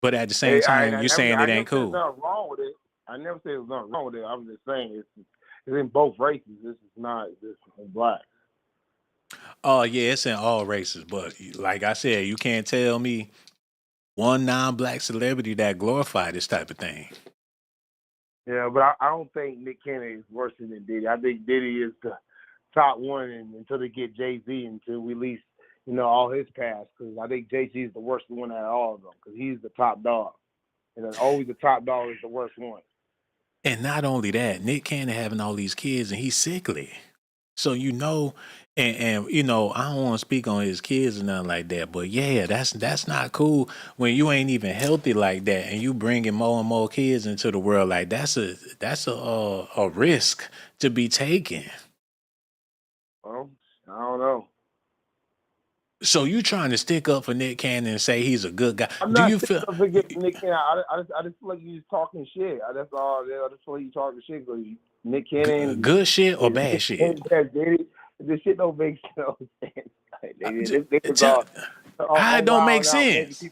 A: But at the same time, you're saying it ain't cool.
I: There's nothing wrong with it. I never said there's nothing wrong with it. I was just saying it's in both races. This is not just in black.
A: Oh, yeah, it's in all races. But like I said, you can't tell me one non-black celebrity that glorify this type of thing.
I: Yeah, but I don't think Nick Cannon is worse than Diddy. I think Diddy is the top one until they get Jay-Z, until we release all his past, because I think Jay-Z is the worst one out of all of them, because he's the top dog. And then always the top dog is the worst one.
A: And not only that, Nick Cannon having all these kids and he's sickly. So and I don't want to speak on his kids or nothing like that, but yeah, that's not cool when you ain't even healthy like that and you bringing more and more kids into the world. Like that's a risk to be taken.
I: Well, I don't know.
A: So you trying to stick up for Nick Cannon and say he's a good guy?
I: I'm not sticking up against Nick Cannon. I just feel like you just talking shit. That's all. I just feel like you talking shit because Nick Cannon.
A: Good shit or bad shit?
I: This shit don't make no sense.
A: It don't make sense.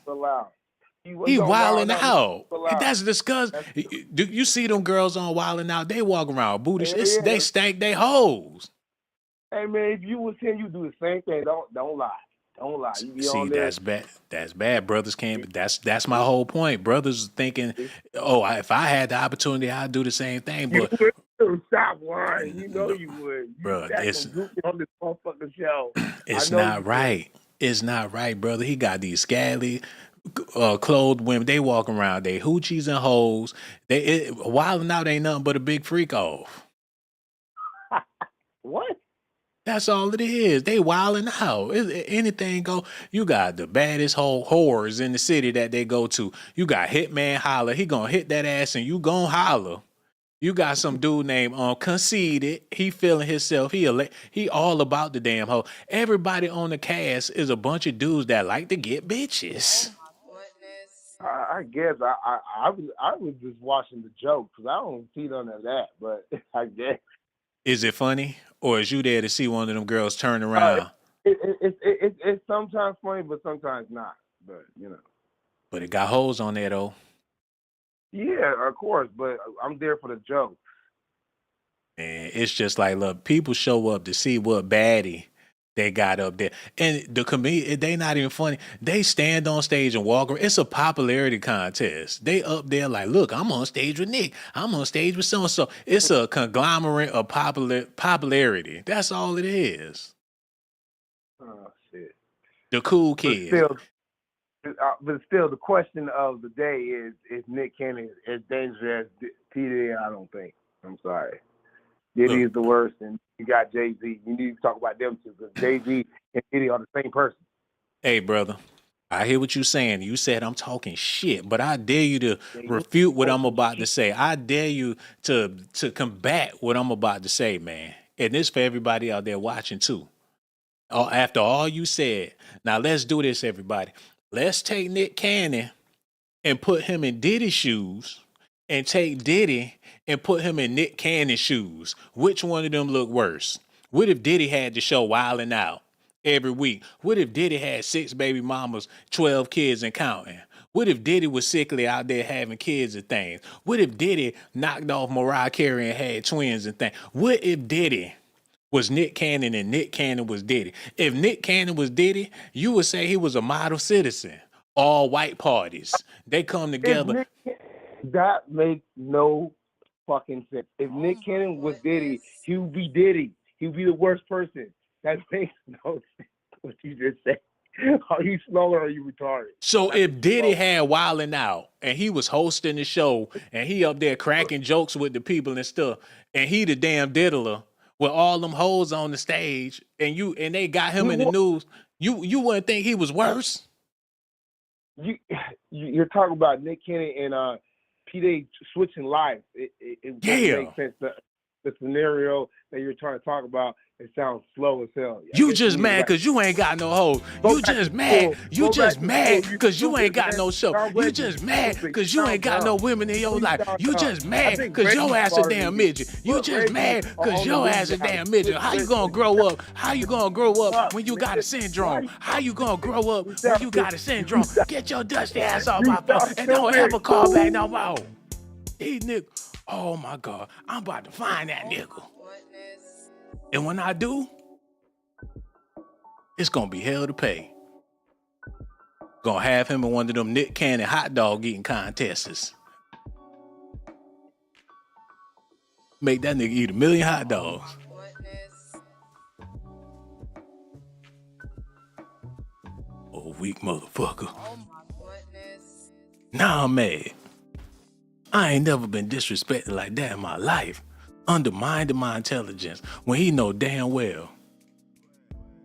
A: He wilding out. That's disgusting. Do you see them girls on wilding out? They walk around booty. They stank they hoes.
I: Hey man, if you was him, you do the same thing. Don't lie. Don't lie.
A: See, that's bad. That's bad. Brothers can't. That's my whole point. Brothers thinking, if I had the opportunity, I'd do the same thing. But
I: stop lying. You know you would.
A: Bro, it's
I: on this motherfucking show.
A: It's not right. It's not right, brother. He got these scally, clothed women. They walk around. They hoochies and hoes. Wilding out ain't nothing but a big freak off.
I: What?
A: That's all it is. They wilding out. Anything go. You got the baddest whores in the city that they go to. You got Hitman Holler. He gonna hit that ass and you gon' holler. You got some dude named Conceited. He feeling himself. He all about the damn hoe. Everybody on the cast is a bunch of dudes that like to get bitches.
I: I guess I was just watching the joke because I don't see none of that, but I guess.
A: Is it funny, or is you there to see one of them girls turn around?
I: It's sometimes funny, but sometimes not. But you know.
A: But it got hoes on there though.
I: Yeah, of course, but I'm there for the joke.
A: And it's just like, look, people show up to see what baddie they got up there. And the comedian, they not even funny. They stand on stage and walk around. It's a popularity contest. They up there like, look, I'm on stage with Nick. I'm on stage with so-and-so. It's a conglomerate of popularity. That's all it is.
I: Oh, shit.
A: The cool kids.
I: But still, the question of the day is Nick Cannon as dangerous as P. Diddy? I don't think. I'm sorry. Diddy is the worst, and you got Jay-Z. You need to talk about them two, because Jay-Z and Diddy are the same person.
A: Hey, brother, I hear what you're saying. You said I'm talking shit, but I dare you to refute what I'm about to say. I dare you to combat what I'm about to say, man. And this for everybody out there watching, too. After all you said, now let's do this, everybody. Let's take Nick Cannon and put him in Diddy's shoes, and take Diddy and put him in Nick Cannon's shoes. Which one of them look worse? What if Diddy had the show wilding out every week? What if Diddy had 6 baby mamas, 12 kids and counting? What if Diddy was sickly out there having kids and things? What if Diddy knocked off Mariah Carey and had twins and things? What if Diddy was Nick Cannon and Nick Cannon was Diddy? If Nick Cannon was Diddy, you would say he was a model citizen. All white parties. They come together.
I: That makes no fucking sense. If Nick Cannon was Diddy, he would be Diddy. He would be the worst person. That makes no sense. What you just said. Are you slow or are you retarded?
A: So if Diddy had Wildin' Out and he was hosting the show and he up there cracking jokes with the people and stuff, and he the damn diddler with all them hoes on the stage, and they got him in the news, you wouldn't think he was worse?
I: You're talking about Nick Cannon and P. Diddy switching lives. It makes sense. The scenario that you're trying to talk about, it sounds slow as hell.
A: You just mad because you ain't got no hoes. You just mad. You just mad because you ain't got no show. You just mad because you ain't got no women in your life. You just mad because your ass a damn midget. You just mad because your ass a damn midget. How you gonna grow up? How you gonna grow up when you got a syndrome? How you gonna grow up when you got a syndrome? Get your dusty ass off my phone and don't ever call back no more. These niggas. Oh my God, I'm about to find that nigga. And when I do, it's gonna be hell to pay. Gonna have him in one of them Nick Cannon hot dog eating contests. Make that nigga eat 1 million hot dogs. Oh, weak motherfucker. Nah, I'm mad. I ain't never been disrespected like that in my life. Undermined my intelligence when he know damn well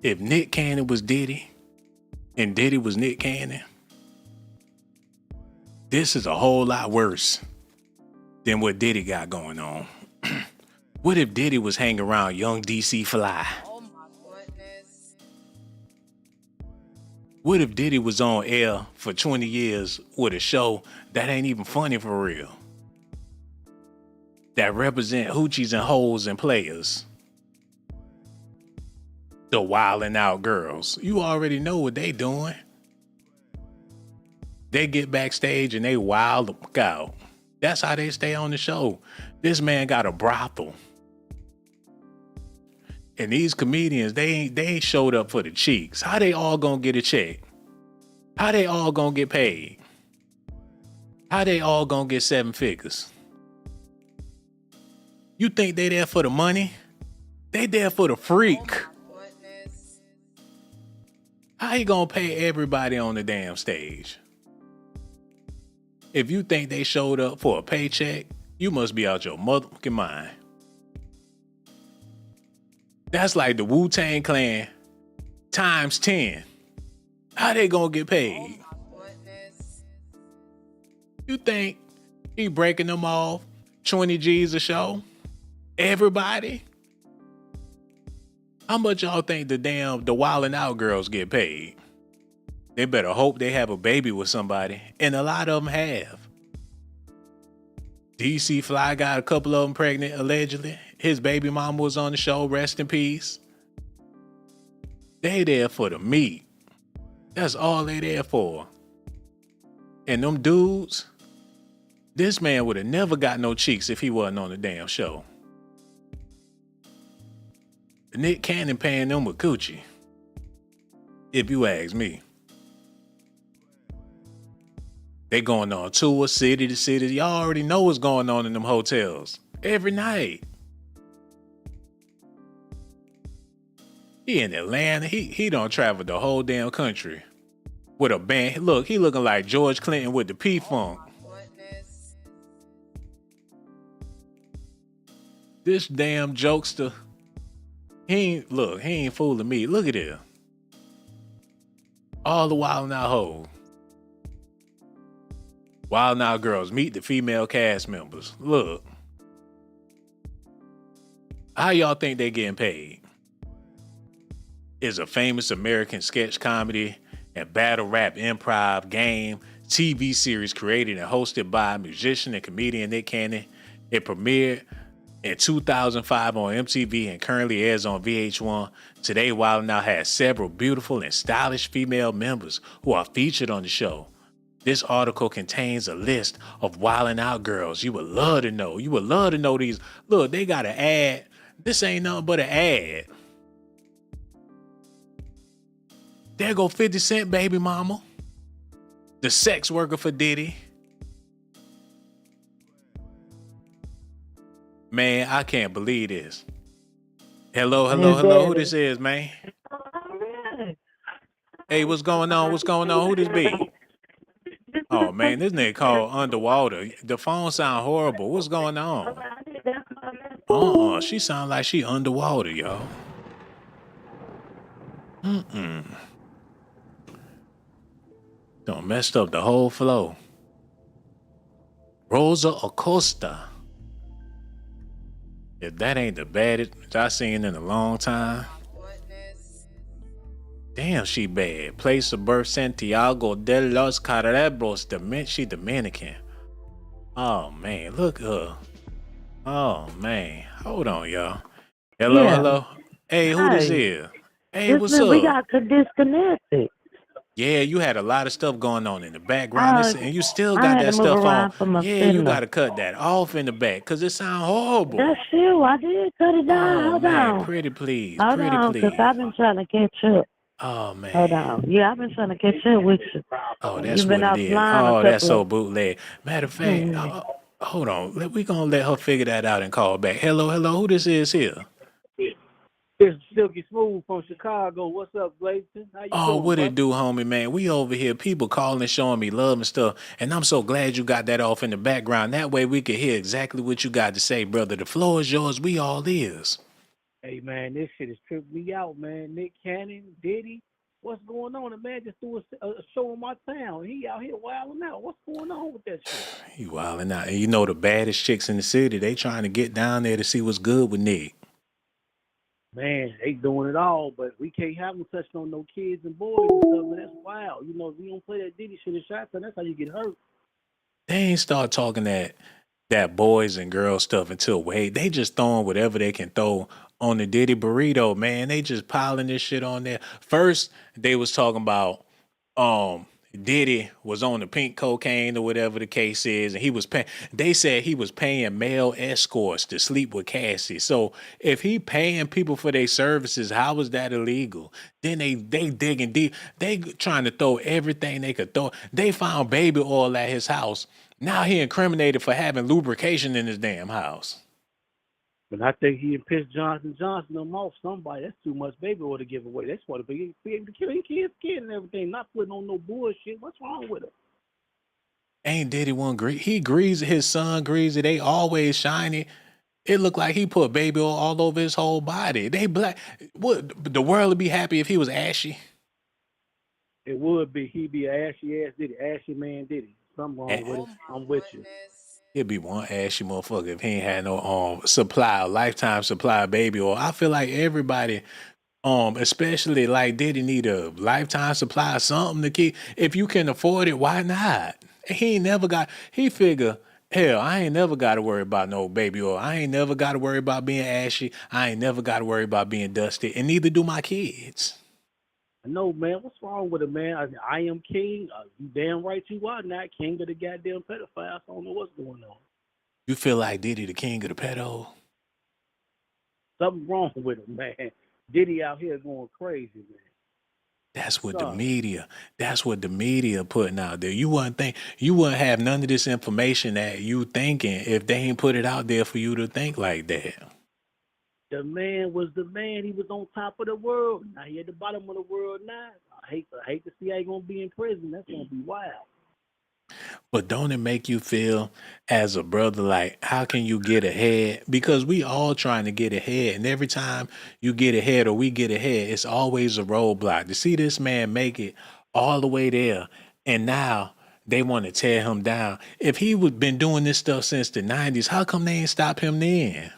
A: if Nick Cannon was Diddy and Diddy was Nick Cannon, this is a whole lot worse than what Diddy got going on. What if Diddy was hanging around young DC Fly? Oh my goodness. What if Diddy was on air for 20 years with a show that ain't even funny for real? That represent hoochies and hoes and players. The wildin' out girls. You already know what they doing. They get backstage and they wild the fuck out. That's how they stay on the show. This man got a brothel. And these comedians, they ain't showed up for the cheeks. How they all gonna get a check? How they all gonna get paid? How they all gonna get 7 figures? You think they there for the money? They there for the freak. Oh how you gonna pay everybody on the damn stage? If you think they showed up for a paycheck, you must be out your motherfucking mind. That's like the Wu-Tang Clan times 10. How they gonna get paid? You think he breaking them off 20 G's a show? Everybody? How much y'all think the Wildin' Out girls get paid? They better hope they have a baby with somebody, and a lot of them have. DC Fly got a couple of them pregnant, allegedly. His baby mama was on the show, rest in peace. They there for the meat. That's all they there for. And them dudes, this man would have never got no cheeks if he wasn't on the damn show. Nick Cannon paying them with Gucci, if you ask me. They going on tour, city to city. Y'all already know what's going on in them hotels every night. He in Atlanta. He don't travel the whole damn country with a band. Look, he looking like George Clinton with the P-Funk. This damn jokester. He ain't fooling me. Look at him. All the Wild Out hoes. Wild Out girls meet the female cast members. Look. How y'all think they getting paid? Is a famous American sketch comedy and battle rap improv game TV series created and hosted by musician and comedian Nick Cannon. It premiered in 2005 on MTV and currently airs on VH1. Today, Wild Out has several beautiful and stylish female members who are featured on the show. This article contains a list of Wild Out girls you would love to know. You would love to know these. Look, they got an ad. This ain't nothing but an ad. There go 50 Cent baby mama. The sex worker for Diddy. Man, I can't believe this. Hello. Who this is, man? Hey, what's going on? Who this be? Oh, man, this nigga called Underwater. The phone sound horrible. What's going on? She sound like she underwater, y'all. Done messed up the whole flow. Rosa Acosta. If that ain't the baddest I seen in a long time. Damn, she bad. Place of birth, Santiago de los Carreros. She Dominican. Oh, man. Look at her. Oh, man. Hold on, y'all. Hello. Hey, who this is? Hey, what's up?
J: We got disconnected.
A: Yeah, you had a lot of stuff going on in the background, and you still got that stuff on. Yeah, you got to cut that off in the back because it sounds horrible.
J: That's you. I did cut it down. Hold on.
A: Pretty please.
J: Hold on, because I've been trying to catch up.
A: Oh, man.
J: Hold on. Yeah, I've been trying to catch up with you.
A: Oh, that's what it is. Oh, that's so bootleg. Matter of fact, hold on. We going to let her figure that out and call back. Hello. Who this is here?
K: It's Silky Smooth from Chicago. What's up, Blazing? How you doing,
A: what it do, homie, man? We over here, people calling and showing me love and stuff, and I'm so glad you got that off in the background. That way we can hear exactly what you got to say, brother. The floor is yours. We all ears.
K: Hey, man, this shit is tripping me out, man. Nick Cannon, Diddy, what's going on? The man just threw a show in my town. He out here wilding out. What's going on with that shit?
A: He wilding out. And you know the baddest chicks in the city, they trying to get down there to see what's good with Nick.
K: Man, they doing it all, but we can't have them touching on no kids and boys and stuff, man. That's wild. You know, if we don't play that Diddy shit in shotgun, that's how you get hurt.
A: They ain't start talking that boys and girls stuff until they just throwing whatever they can throw on the Diddy burrito, man. They just piling this shit on there. First, they was talking about Diddy was on the pink cocaine or whatever the case is, and he was paying. They said he was paying male escorts to sleep with Cassie. So if he paying people for their services, how is that illegal? Then they digging deep. They trying to throw everything they could throw. They found baby oil at his house. Now he incriminated for having lubrication in his damn house.
K: But I think he pissed Johnson them off somebody. That's too much baby oil to give away. That's what be able to kill his kid and everything, not putting on no bullshit. What's wrong with him?
A: Ain't Diddy one greasy? He greasy, his son greasy. They always shiny. It looked like he put baby oil all over his whole body. They black. What the world would be happy if he was ashy.
K: It would be. He'd be an ashy ass Diddy. Ashy man Diddy. Something wrong with it. I'm with you.
A: He'd be one ashy motherfucker if he ain't had no supply, lifetime supply of baby oil. I feel like everybody, especially like Diddy, need a lifetime supply of something to keep. If you can afford it, why not? He ain't never got. He figure. Hell, I ain't never got to worry about no baby oil. I ain't never got to worry about being ashy. I ain't never got to worry about being dusty, and neither do my kids.
K: I know, man. What's wrong with it, man? I am king. You damn right you are not king of the goddamn pedophiles. I don't know what's going on.
A: You feel like Diddy the king of the pedo?
K: Something wrong with him, man. Diddy out here going crazy, man.
A: That's what the media. That's what the media putting out there. You wouldn't have none of this information that you thinking if they ain't put it out there for you to think like that.
K: The man was the man. He was on top of the world. Now he at the bottom of the world now. I hate to see how he gonna be in prison. That's gonna be wild.
A: But don't it make you feel as a brother like, how can you get ahead? Because we all trying to get ahead. And every time you get ahead or we get ahead, it's always a roadblock. To see this man make it all the way there, and now they want to tear him down. If he would been doing this stuff since the 90s, how come they ain't stop him then?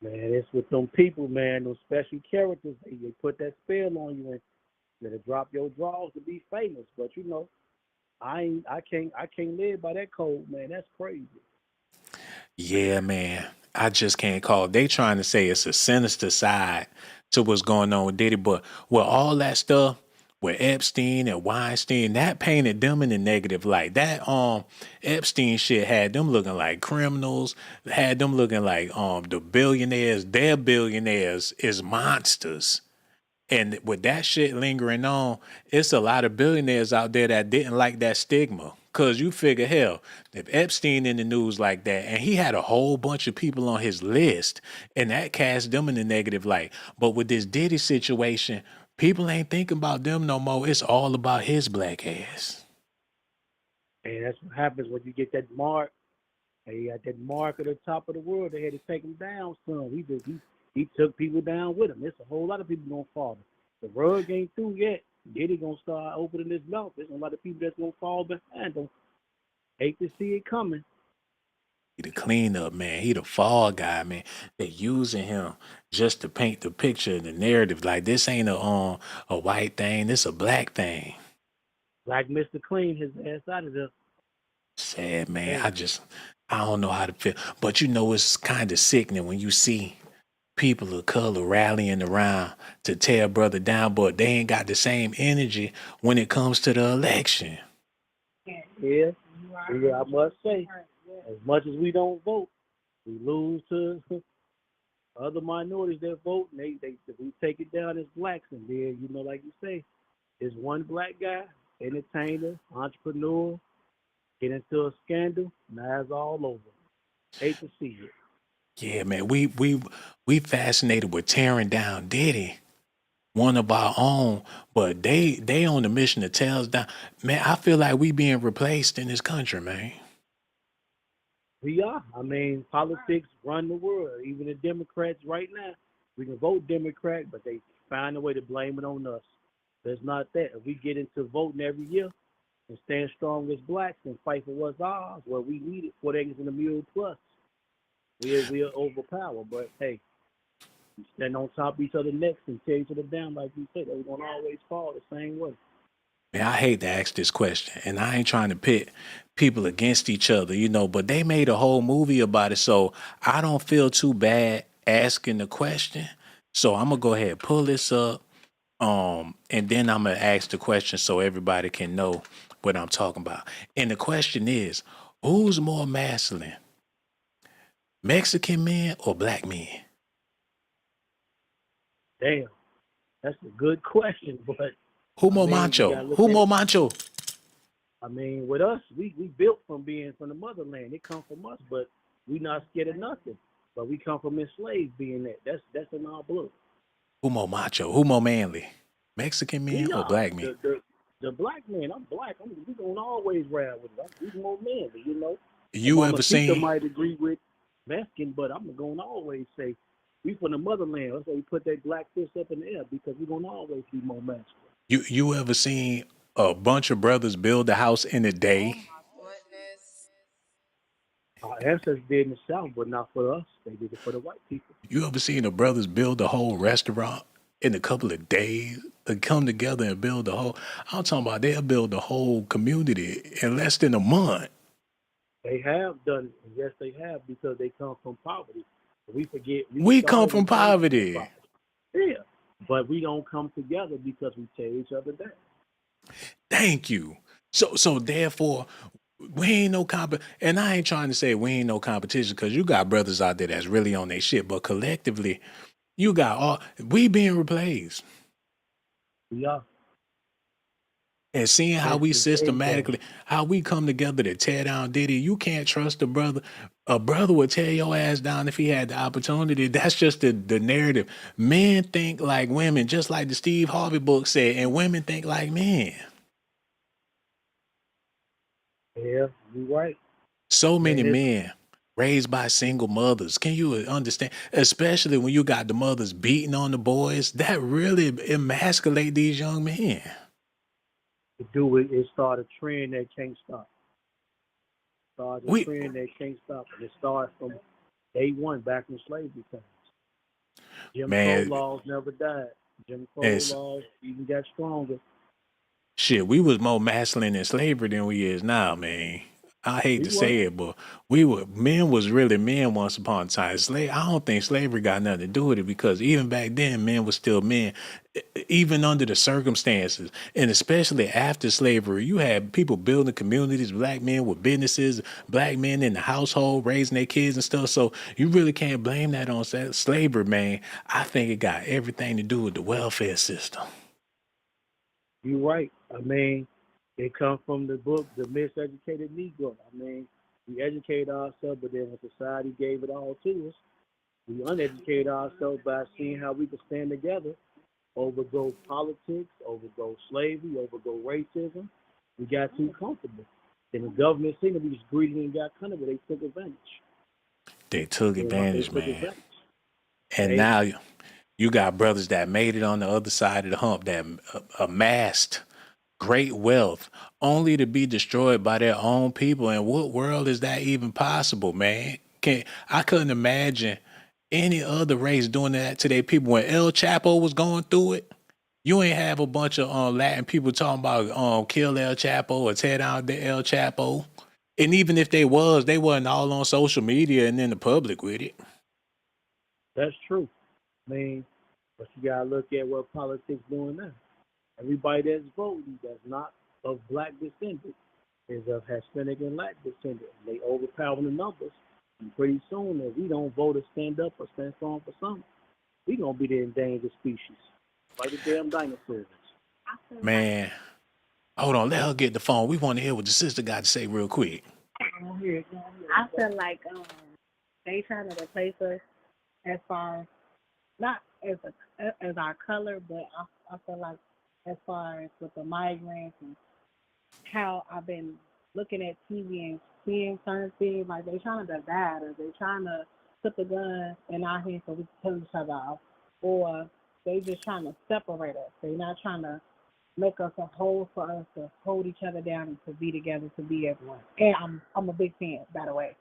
K: Man, it's with them people, man. Those special characters. They put that spell on you and that'll drop your drawers to be famous. But you know, I can't live by that code, man. That's crazy.
A: Yeah, man. I just can't call it. They trying to say it's a sinister side to what's going on with Diddy, but with all that stuff with Epstein and Weinstein, that painted them in a negative light. That Epstein shit had them looking like criminals, had them looking like the billionaires, their billionaires is monsters. And with that shit lingering on, it's a lot of billionaires out there that didn't like that stigma. Cause you figure, hell, if Epstein in the news like that, and he had a whole bunch of people on his list, and that cast them in the negative light. But with this Diddy situation, people ain't thinking about them no more. It's all about his black ass.
K: And that's what happens when you get that mark. And you got that mark at the top of the world. They had to take him down some. He took people down with him. There's a whole lot of people gonna fall. The rug ain't through yet. Diddy gonna start opening his mouth. There's a lot of people that's gonna fall behind him. Hate to see it coming.
A: He the cleanup man. He the fall guy, man. They using him just to paint the picture and the narrative. Like this ain't a white thing. This a black thing.
K: Like Mr. Clean his ass out of there.
A: Sad, man. I don't know how to feel. But you know, it's kind of sickening when you see people of color rallying around to tear a brother down, but they ain't got the same energy when it comes to the election.
K: Yeah, I must say, as much as we don't vote, we lose to other minorities that vote, and we take it down as blacks, and then, you know, like you say, there's one black guy, entertainer, entrepreneur, get into a scandal, now it's all over. Hate to see it.
A: Yeah, man, we fascinated with tearing down Diddy, one of our own, but they on the mission to tear us down. Man, I feel like we being replaced in this country, man.
K: We are. I mean, politics run the world. Even the Democrats right now, we can vote Democrat, but they find a way to blame it on us. There's not that. If we get into voting every year and stand strong as blacks and fight for what's ours, well, we need it. 4 acres and a mule plus. We are overpowered, but hey, we stand on top of each other necks and tear each other down, like you said. They're gonna always fall the same way.
A: Man, I hate to ask this question, and I ain't trying to pit people against each other, you know, but they made a whole movie about it, so I don't feel too bad asking the question. So I'm gonna go ahead and pull this up, and then I'm gonna ask the question so everybody can know what I'm talking about. And the question is, who's more masculine? Mexican men or black men?
K: Damn, that's a good question, but
A: who more macho? Who more macho?
K: I mean, with us, we built from being from the motherland. It come from us, but we not scared of nothing. But we come from enslaved being that. That's in our blood.
A: Who more macho? Who more manly? Mexican men or black men?
K: The black man. I'm black. We gonna always ride with it. We more manly, you know.
A: You ever seen?
K: Might agree with Mexican, but I'm going to always say we from the motherland. That's why we put that black fist up in the air because we're going to always be more masculine.
A: You ever seen a bunch of brothers build a house in a day?
K: Our ancestors did in the South, but not for us. They did it for the white people.
A: You ever seen the brothers build a whole restaurant in a couple of days? They come together and build a whole. I'm talking about they'll build a whole community in less than a month.
K: They have done it, and yes, they have because they come from poverty. We forget
A: we come from poverty.
K: Yeah, but we don't come together because we tear each other down.
A: Thank you. So therefore, we ain't no and I ain't trying to say we ain't no competition because you got brothers out there that's really on their shit, but collectively, you got we being replaced.
K: We are.
A: And seeing how we systematically, how we come together to tear down Diddy, you can't trust a brother. A brother would tear your ass down if he had the opportunity. That's just the narrative. Men think like women, just like the Steve Harvey book said, and women think like men.
K: Yeah, you're right.
A: So many men raised by single mothers. Can you understand? Especially when you got the mothers beating on the boys, that really emasculate these young men.
K: To do it, it started a trend that can't stop. Trend that can't stop. And it started from day one back in slavery times. Jim Crow laws never died. Jim Crow laws even got stronger.
A: Shit, we was more masculine in slavery than we is now, man. I hate to say it, but men was really men once upon a time. I don't think slavery got nothing to do with it because even back then, men were still men, even under the circumstances. And especially after slavery, you had people building communities, black men with businesses, black men in the household, raising their kids and stuff. So you really can't blame that on slavery, man. I think it got everything to do with the welfare system.
K: You're right. I mean, it comes from the book, The Miseducated Negro. I mean, we educate ourselves, but then when society gave it all to us, we uneducate ourselves by seeing how we can stand together, overgo politics, overgo slavery, overgo racism. We got too comfortable. And the government seen that we was greedy and got comfortable. They took advantage.
A: They took advantage, man. And now you got brothers that made it on the other side of the hump that amassed great wealth only to be destroyed by their own people. And what world is that even possible, man? I couldn't imagine any other race doing that to their people. When El Chapo was going through it, you ain't have a bunch of Latin people talking about kill El Chapo or tear down the El Chapo. And even if they wasn't all on social media and in the public with it.
K: That's true. I mean, but you gotta look at what politics doing now. Everybody that's voting that's not of black descendant is of Hispanic and Latin descendant. They overpower the numbers. And pretty soon, if we don't vote or stand up or stand strong for something, we going to be the endangered species. Like the damn dinosaurs.
A: Man, hold on. Let her get the phone. We want to hear what the sister got to say real quick.
L: I feel like they trying to replace us as far as, not as our color, but I feel like as far as with the migrants and how I've been looking at TV and seeing certain things, like they trying to divide us. They trying to put the gun in our hands so we can kill each other off, or they just trying to separate us. They not trying to make us a whole for us to hold each other down and to be together, to be everyone. And I'm a big fan, by the way.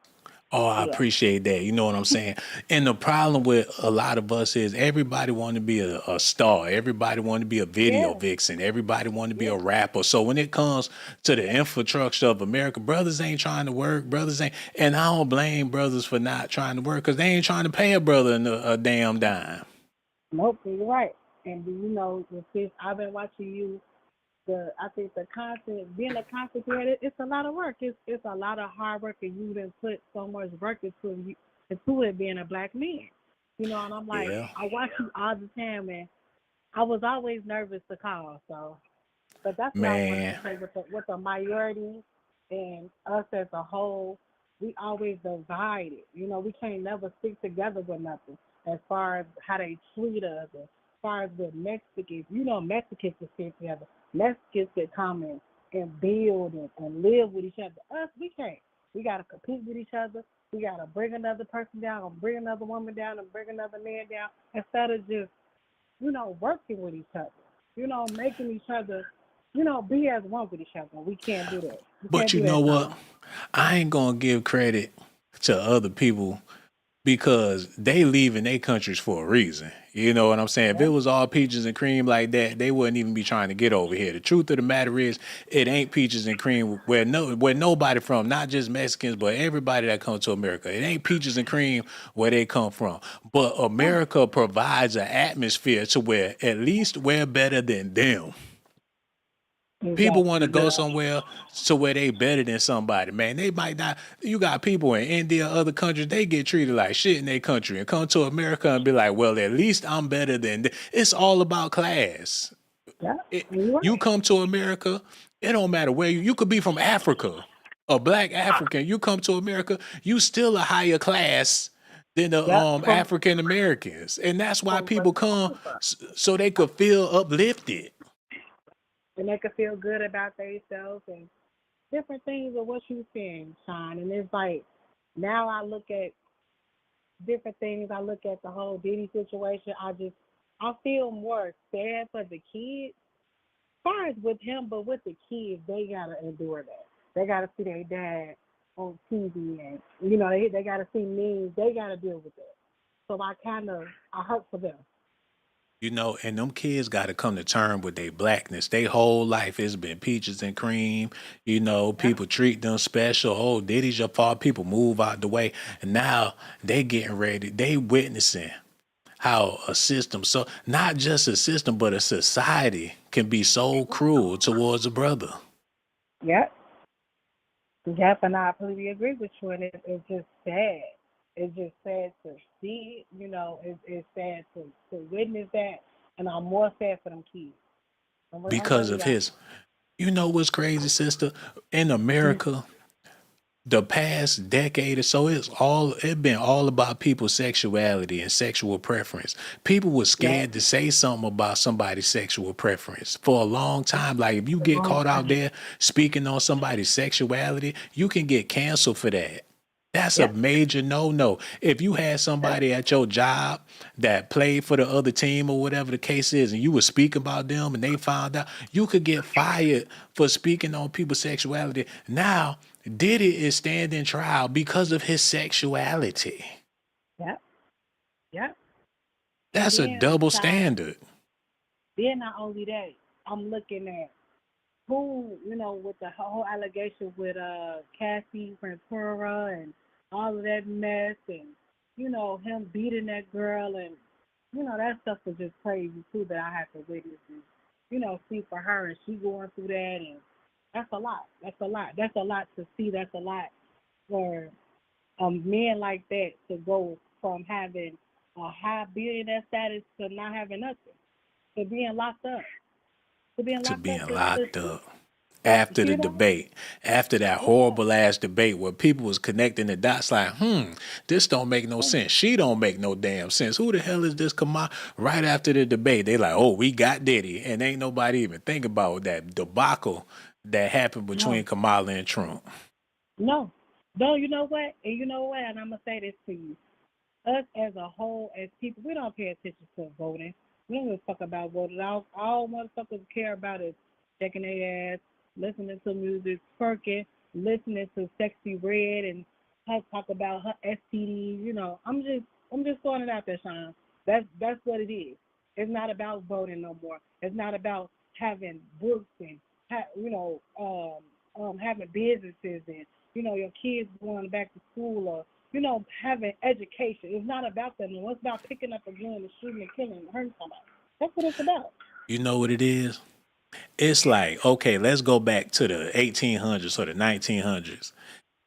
A: Oh, I appreciate that. You know what I'm saying? And the problem with a lot of us is everybody want to be a star. Everybody want to be a video vixen. Everybody want to be a rapper. So when it comes to the infrastructure of America, brothers ain't trying to work. And I don't blame brothers for not trying to work because they ain't trying to pay a brother a damn dime.
L: Nope, you're right. And you know, since I've been watching you, I think the content, being a content creator, it's a lot of work. It's a lot of hard work, and you didn't put so much work into it being a black man. You know, and I'm like, I watch you all the time, and I was always nervous to call. So, but that's what I want to say with the minority and us as a whole. We always divided. You know, we can't never stick together with nothing as far as how they treat us. As far as with Mexicans, you know, Mexicans can stick together. Mexicans can come and build and live with each other. Us, we can't. We got to compete with each other. We gotta bring another person down, or bring another woman down, and bring another man down, instead of just, working with each other. Making each other, be as one with each other. We can't do that. We
A: But
L: can't
A: you
L: do
A: know
L: that,
A: what?
L: Sean.
A: I ain't gonna give credit to other people because they leaving their countries for a reason. You know what I'm saying? If it was all peaches and cream like that, they wouldn't even be trying to get over here. The truth of the matter is, it ain't peaches and cream where nobody from, not just Mexicans, but everybody that comes to America. It ain't peaches and cream where they come from. But America provides an atmosphere to where at least we're better than them. People want to go somewhere to where they better than somebody, man. They might not. You got people in India, other countries, they get treated like shit in their country and come to America and be like, well, at least I'm better than It's all about class. You come to America, it don't matter where you could be from Africa, a black African. You come to America, you still a higher class than the African Americans. And that's why people come so they could feel uplifted.
L: And they can feel good about themselves and different things of what you're saying, Sean. And it's like, now I look at different things. I look at the whole Diddy situation. I feel more sad for the kids. As far as with him, but with the kids, they gotta endure that. They gotta see their dad on TV, and they gotta see memes. They gotta deal with that. So I hurt for them.
A: And them kids got to come to terms with their blackness. Their whole life has been peaches and cream. People treat them special. Oh, Diddy's your fault. People move out the way. And now they getting ready. They witnessing how a system, so not just a system, but a society can be so cruel towards a brother.
L: Yep. Yep, and I completely agree with you. And it's just sad. It's just sad to see it. It's sad to witness that. And I'm more sad for them kids.
A: Because of his. You know what's crazy, sister? In America, the past decade or so, it's been all about people's sexuality and sexual preference. People were scared to say something about somebody's sexual preference for a long time. Like, if you get caught out there speaking on somebody's sexuality, you can get canceled for that. That's a major no-no. If you had somebody at your job that played for the other team or whatever the case is, and you would speak about them and they found out, you could get fired for speaking on people's sexuality. Now, Diddy is standing trial because of his sexuality.
L: Yep. Yep.
A: That's a double standard.
L: Then not only that, I'm looking at who, with the whole allegation with Cassie Ventura and all of that mess, and him beating that girl, and that stuff was just crazy too, that I have to witness and see for her, and she going through that, and that's a lot. That's a lot to see. That's a lot for a man like that to go from having a high billionaire status to not having nothing, to being locked up. To being locked up.
A: After the debate, after that horrible ass debate where people was connecting the dots like, this don't make no sense. She don't make no damn sense. Who the hell is this Kamala? Right after the debate, they like, oh, we got Diddy. And ain't nobody even think about that debacle that happened between Kamala and Trump.
L: No, you know what? And I'm going to say this to you. Us as a whole, as people, we don't pay attention to voting. We don't give a fuck about voting. All motherfuckers care about is checking their ass, listening to music, twerking, listening to Sexy Red, and her talk about her STDs. I'm just throwing it out there, Sean. That's what it is. It's not about voting no more. It's not about having books and having businesses and your kids going back to school or having education. It's not about that no more. It's about picking up a gun and shooting and killing and hurting somebody. That's what it's about.
A: You know what it is? It's like, okay, let's go back to the 1800s or the 1900s.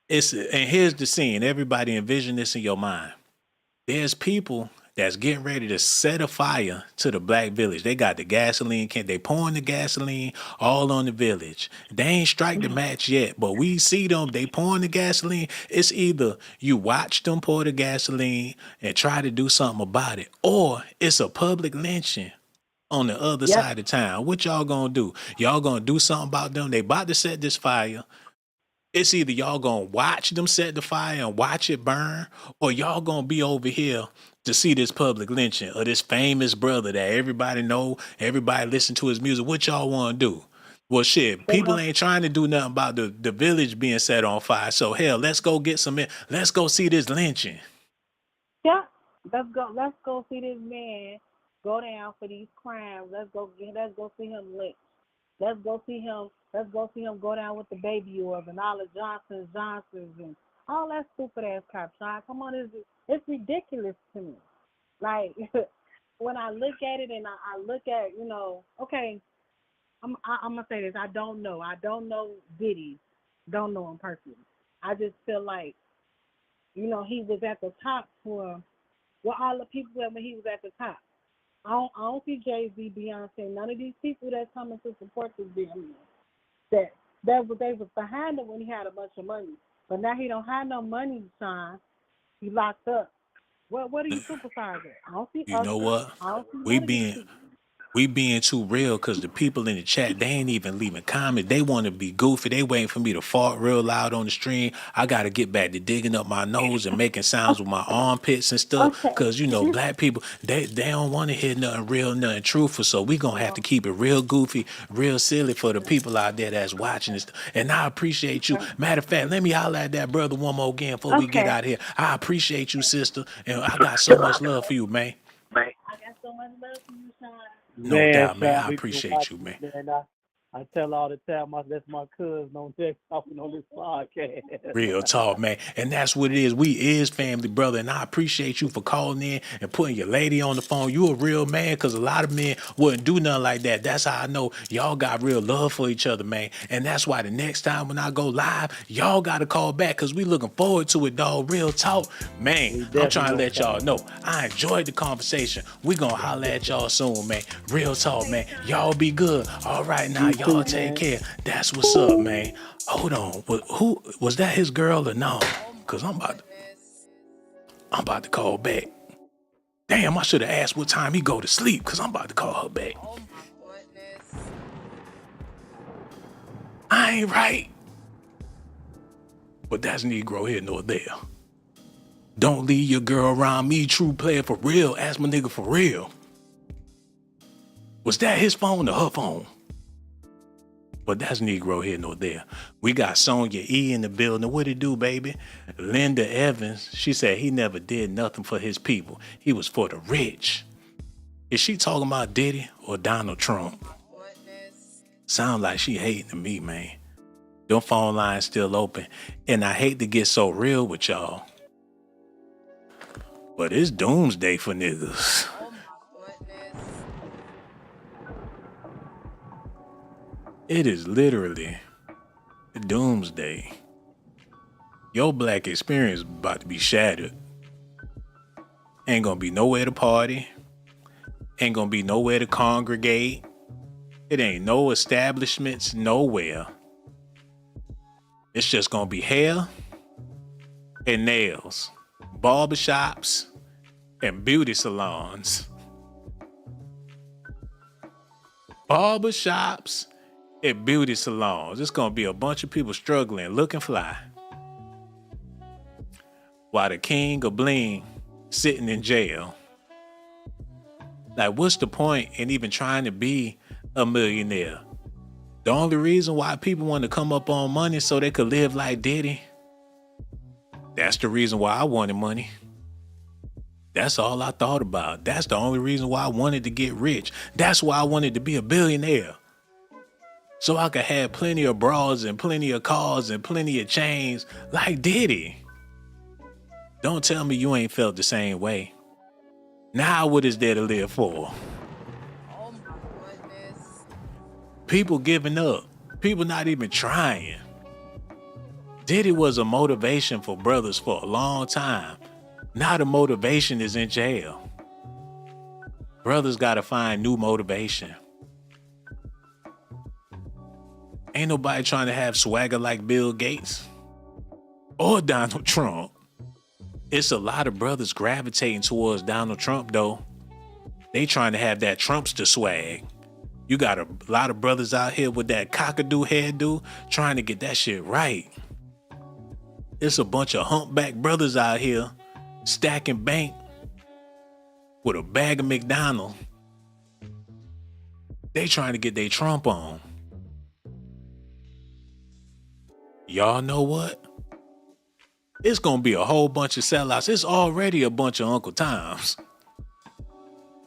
A: And here's the scene. Everybody envision this in your mind. There's people that's getting ready to set a fire to the black village. They got the gasoline can. They pouring the gasoline all on the village. They ain't strike the match yet, but we see them. They pouring the gasoline. It's either you watch them pour the gasoline and try to do something about it, or it's a public lynching on the other side of town. What y'all gonna do? Y'all gonna do something about them? They about to set this fire. It's either y'all gonna watch them set the fire and watch it burn, or y'all gonna be over here to see this public lynching of this famous brother that everybody know, everybody listen to his music. What y'all want to do? Well, shit, people ain't trying to do nothing about the village being set on fire. So hell, let's go get some. Let's go see this lynching.
L: Yeah, let's go see this man go down for these crimes. Let's go see him lynched. Let's go see him go down with the baby oils and all the Johnsons and all that stupid ass crap. Sean, come on, it's ridiculous to me. Like when I look at it and I look at, okay, I'm gonna say this. I don't know Diddy, don't know him personally. I just feel like, he was at the top for all the people when he was at the top. I don't see Jay-Z, Beyonce, none of these people that's coming to support this damn man. They was behind him when he had a bunch of money. But now he don't have no money, Sean. He locked up. What are you superstars at? I don't see.
A: You know what? We being too real because the people in the chat, they ain't even leaving comments. They want to be goofy. They waiting for me to fart real loud on the stream. I got to get back to digging up my nose and making sounds with my armpits and stuff because, black people, they don't want to hear nothing real, nothing truthful. So we going to have to keep it real goofy, real silly for the people out there that's watching this. And I appreciate you. Matter of fact, let me holler at that brother one more again before we get out of here. I appreciate you, sister. And I got so much love for you, man.
L: I got so much love for you, Sean.
A: No doubt, man. I appreciate you, man.
K: I tell all the time, that's my cousin on this talking on this podcast.
A: Real talk, man. And that's what it is. We is family, brother. And I appreciate you for calling in and putting your lady on the phone. You a real man, because a lot of men wouldn't do nothing like that. That's how I know y'all got real love for each other, man. And that's why the next time when I go live, y'all got to call back because we looking forward to it, dog. Real talk. Man, I'm trying to let y'all know. I enjoyed the conversation. We going to holler at y'all soon, man. Real talk, man. Y'all be good. All right, now, y'all take care. That's what's up, man. Hold on. Who was that? His girl or no? Cause I'm about to call back. Damn, I should have asked what time he go to sleep. Cause I'm about to call her back. I ain't right. But that's Negro here nor there. Don't leave your girl around me, true player for real. Ask my nigga for real. Was that his phone or her phone? But that's Negro here nor there. We got Sonya E in the building. What it do, baby? Linda Evans, she said he never did nothing for his people. He was for the rich. Is she talking about Diddy or Donald Trump? Sound like she hating to me, man. Your phone line's still open. And I hate to get so real with y'all. But it's doomsday for niggas. It is literally doomsday. Your black experience is about to be shattered. Ain't gonna be nowhere to party. Ain't gonna be nowhere to congregate. It ain't no establishments nowhere. It's just gonna be hair and nails, barbershops and beauty salons. Barbershops and beauty salons. It's gonna be a bunch of people struggling, looking fly. While the king of bling sitting in jail. Like, what's the point in even trying to be a millionaire? The only reason why people want to come up on money so they could live like Diddy. That's the reason why I wanted money. That's all I thought about. That's the only reason why I wanted to get rich. That's why I wanted to be a billionaire. So I could have plenty of bras and plenty of cars and plenty of chains like Diddy. Don't tell me you ain't felt the same way. Now what is there to live for?
D: Oh my goodness.
A: People giving up. People not even trying. Diddy was a motivation for brothers for a long time. Now the motivation is in jail. Brothers gotta find new motivation. Ain't nobody trying to have swagger like Bill Gates or Donald Trump. It's a lot of brothers gravitating towards Donald Trump, though. They trying to have that Trumpster swag. You got a lot of brothers out here with that cockadoo hairdo trying to get that shit right. It's a bunch of humpback brothers out here stacking bank with a bag of McDonald's. They trying to get their Trump on. Y'all know what? It's gonna be a whole bunch of sellouts. It's already a bunch of Uncle Toms.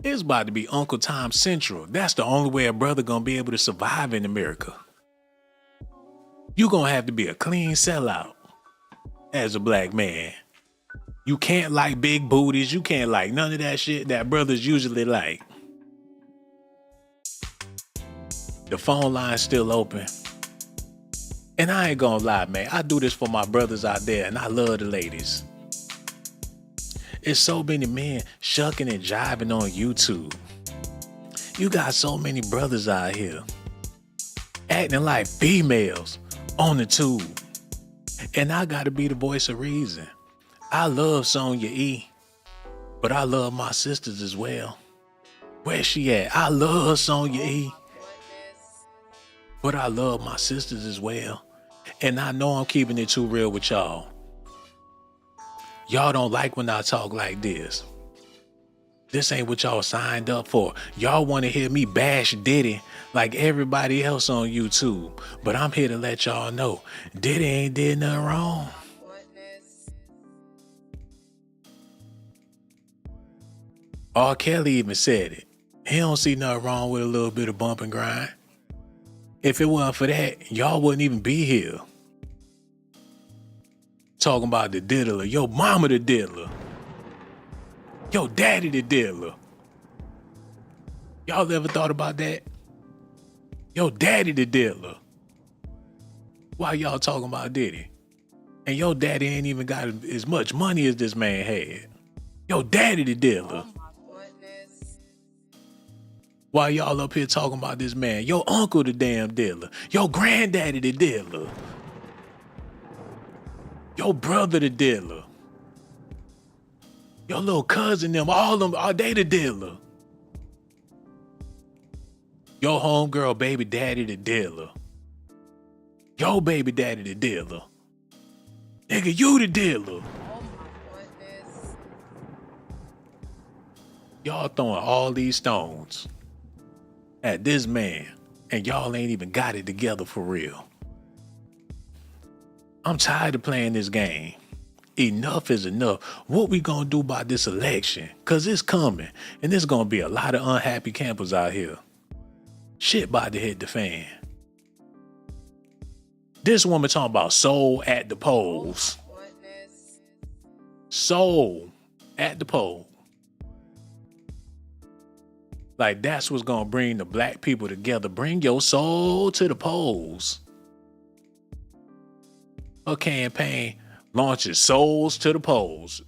A: It's about to be Uncle Tom Central. That's the only way a brother gonna be able to survive in America. You gonna have to be a clean sellout as a black man. You can't like big booties. You can't like none of that shit that brothers usually like. The phone line's still open. And I ain't gonna lie, man. I do this for my brothers out there, and I love the ladies. It's so many men shucking and jiving on YouTube. You got so many brothers out here acting like females on the tube. And I gotta be the voice of reason. I love Sonya E, but I love my sisters as well. Where's she at? I love Sonya E, but I love my sisters as well. And I know I'm keeping it too real with y'all. Y'all don't like when I talk like this. This ain't what y'all signed up for. Y'all want to hear me bash Diddy like everybody else on YouTube. But I'm here to let y'all know, Diddy ain't did nothing wrong. R. Kelly even said it. He don't see nothing wrong with a little bit of bump and grind. If it wasn't for that, y'all wouldn't even be here. Talking about the diddler. Yo mama the diddler. Yo daddy the diddler. Y'all ever thought about that? Yo daddy the diddler. Why y'all talking about Diddy? And your daddy ain't even got as much money as this man had. Yo daddy the diddler. Why y'all up here talking about this man? Your uncle the damn diddler. Your granddaddy the diddler. Your brother the diddler. Your little cousin them, all of them, are they the diddler? Your homegirl baby daddy the diddler. Your baby daddy the diddler. Nigga, you the diddler. Y'all throwing all these stones at this man, and y'all ain't even got it together for real. I'm tired of playing this game. Enough is enough. What we gonna do about this election? Cause it's coming, and there's gonna be a lot of unhappy campers out here. Shit about to hit the fan. This woman talking about soul at the polls. Soul at the poll. Like that's what's gonna bring the black people together. Bring your soul to the polls. Her campaign launches Souls to the Polls.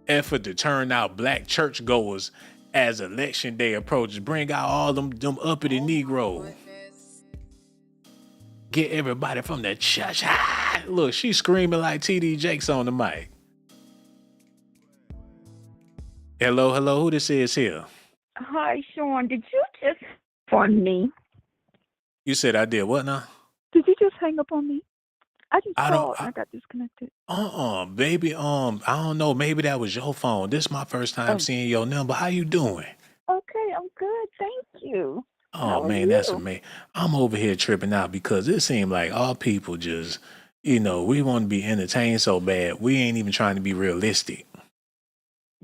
A: Effort to turn out black churchgoers as election day approaches. Bring out all them uppity Negroes. Get everybody from the church. Ah! Look, she's screaming like TD Jakes on the mic. Hello, who this is here?
M: Hi, Sean. Did you just phone me?
A: You said I did what now?
M: Did you just hang up on me? I just
A: I
M: called and I got disconnected.
A: Baby, I don't know. Maybe that was your phone. This is my first time seeing your number. How you doing?
M: Okay, I'm good. Thank you.
A: Oh, man, that's amazing. I'm over here tripping out because it seemed like all people just, we want to be entertained so bad. We ain't even trying to be realistic.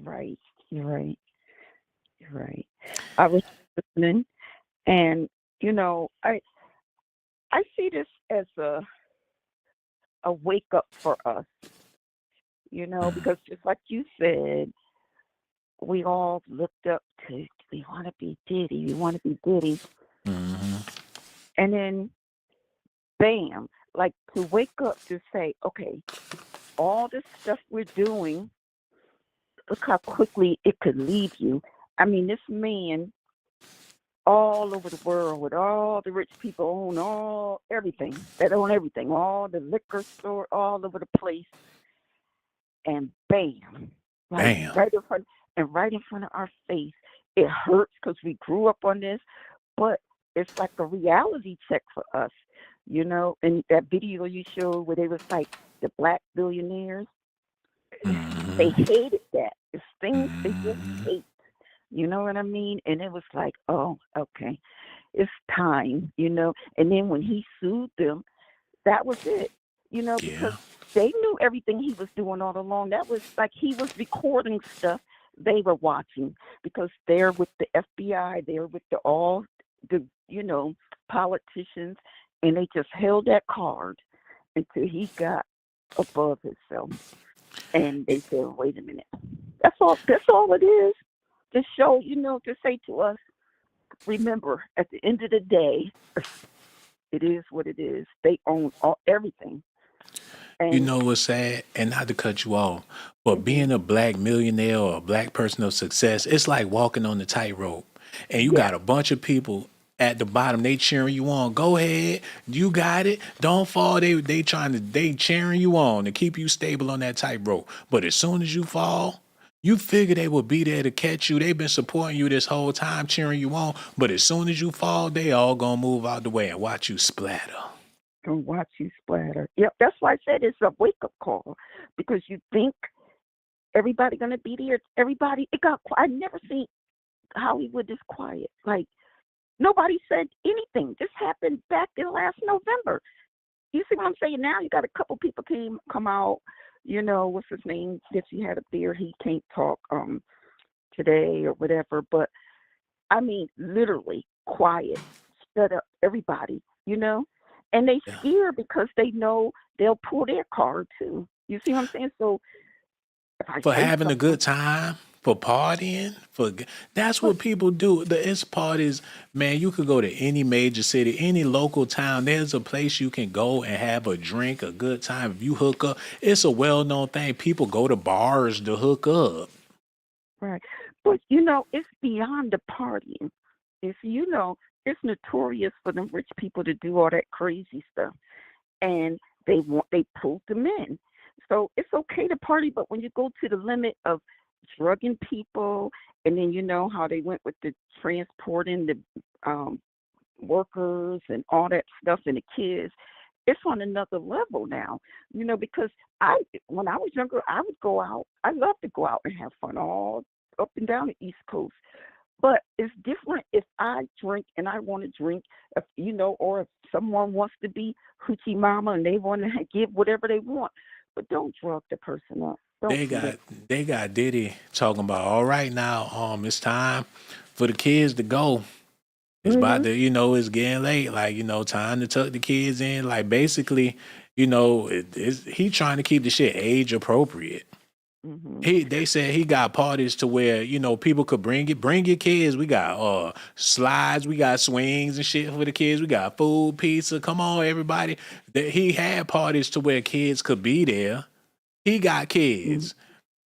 M: Right. You're right. I was listening, and, I see this as a wake up for us, because just like you said, we all looked up to, we want to be Diddy.
A: Mm-hmm.
M: And then, bam, like to wake up to say, okay, all this stuff we're doing, look how quickly it could leave you. I mean, this man all over the world with all the rich people own everything, all the liquor store all over the place. And bam, right in front of our face. It hurts because we grew up on this, but it's like a reality check for us, and that video you showed where they was like the black billionaires. They hated that. It's things they just hate. You know what I mean? And it was like, oh, okay, it's time, And then when he sued them, that was it, because they knew everything he was doing all along. That was like he was recording stuff they were watching because they're with the FBI, they're with all the, politicians, and they just held that card until he got above himself. And they said, wait a minute. That's all it is. To show, to say to us, remember, at the end of the day, it is what it is. They own everything. And
A: you know what's sad? And not to cut you off, but being a black millionaire or a black person of success, it's like walking on the tightrope. And you got a bunch of people at the bottom, they cheering you on. Go ahead, you got it. Don't fall. They cheering you on to keep you stable on that tightrope. But as soon as you fall, you figure they will be there to catch you. They've been supporting you this whole time, cheering you on. But as soon as you fall, they all gonna move out the way and watch you splatter.
M: And watch you splatter. Yep, that's why I said it's a wake-up call. Because you think everybody gonna be there. Everybody, it got quiet. I never seen Hollywood this quiet. Like, nobody said anything. This happened back in last November. You see what I'm saying? Now you got a couple people come out. What's his name? Dipsy had a beer. He can't talk today or whatever. But I mean, literally quiet. Shut up, everybody. And they scared because they know they'll pull their card too. You see what I'm saying? So
A: for having a good time, for partying, that's what people do. It's parties, man. You could go to any major city, any local town. There's a place you can go and have a drink, a good time. If you hook up, it's a well-known thing. People go to bars to hook up.
M: Right, but it's beyond the partying. It's notorious for them rich people to do all that crazy stuff, and they pulled them in. So it's okay to party, but when you go to the limit of drugging people, and then how they went with the transporting the workers and all that stuff and the kids, it's on another level now. Because when I was younger, I would go out. I love to go out and have fun all up and down the East Coast. But it's different if I drink and I want to drink, or if someone wants to be hoochie mama and they want to give whatever they want. But don't drug the person up.
A: They got Diddy talking about, all right now, it's time for the kids to go. It's about to, it's getting late. Like, time to tuck the kids in. Like, basically, he trying to keep the shit age appropriate. They said he got parties to where, people could bring your kids. We got slides, we got swings and shit for the kids. We got food, pizza. Come on, everybody. He had parties to where kids could be there. He got kids.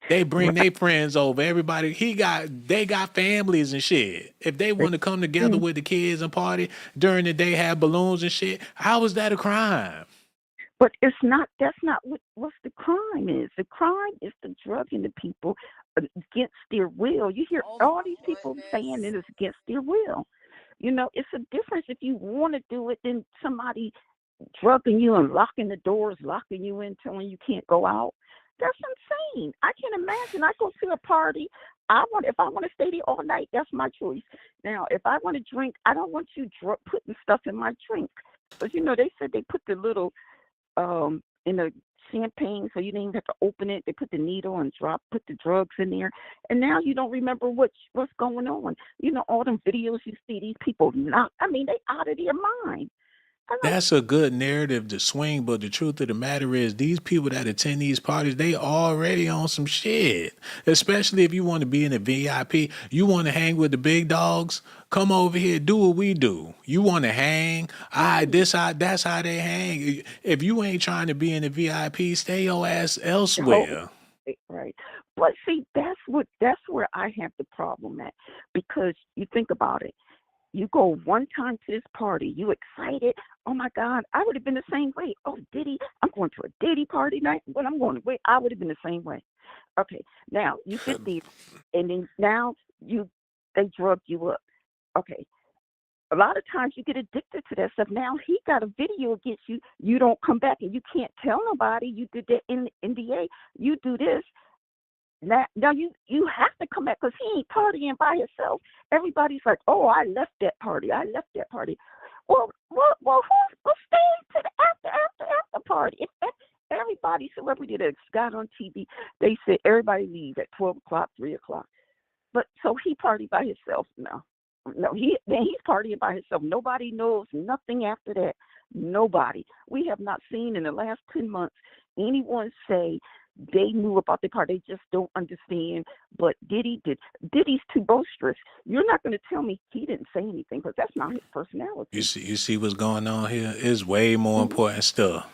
A: They bring their friends over. Everybody, they got families and shit. If they want to come together with the kids and party during the day, have balloons and shit, how is that a crime?
M: But that's not what's the crime is. The crime is the drugging the people against their will. You hear all these people saying it is against their will. It's a difference if you want to do it than somebody drugging you and locking the doors, locking you in, telling you can't go out. That's insane. I can't imagine. I go to a party. If I want to stay there all night, that's my choice. Now, if I want to drink, I don't want you putting stuff in my drink. Because, they said they put the little in the champagne, so you didn't even have to open it. They put the needle and put the drugs in there, and now you don't remember what's going on. All them videos you see, these people they out of their mind.
A: That's a good narrative to swing, but the truth of the matter is these people that attend these parties, they already on some shit. Especially if you want to be in a VIP, you want to hang with the big dogs, come over here, do what we do. You want to hang, that's how they hang. If you ain't trying to be in a VIP, stay your ass elsewhere.
M: Right. But see, that's where I have the problem at, because you think about it. You go one time to this party, you excited. Oh my God, I would have been the same way. Oh, Diddy, I'm going to a Diddy party night. When I'm going away, I would have been the same way. Okay, now you get these, and then now they drug you up. Okay, a lot of times you get addicted to that stuff. Now he got a video against you. You don't come back and you can't tell nobody you did that in the NDA. You do this. Now you have to come back because he ain't partying by himself. Everybody's like, oh, I left that party. Well, who's staying to the after party? If everybody, celebrity that's got on TV, they said everybody leave at 12 o'clock, 3 o'clock. But so he partied by himself? No, he's partying by himself. Nobody knows nothing after that. Nobody. We have not seen in the last 10 months anyone say they knew about the party. They just don't understand. But Diddy did. Diddy's too boisterous. You're not going to tell me he didn't say anything because that's not his personality.
A: You see what's going on here? It's way more important stuff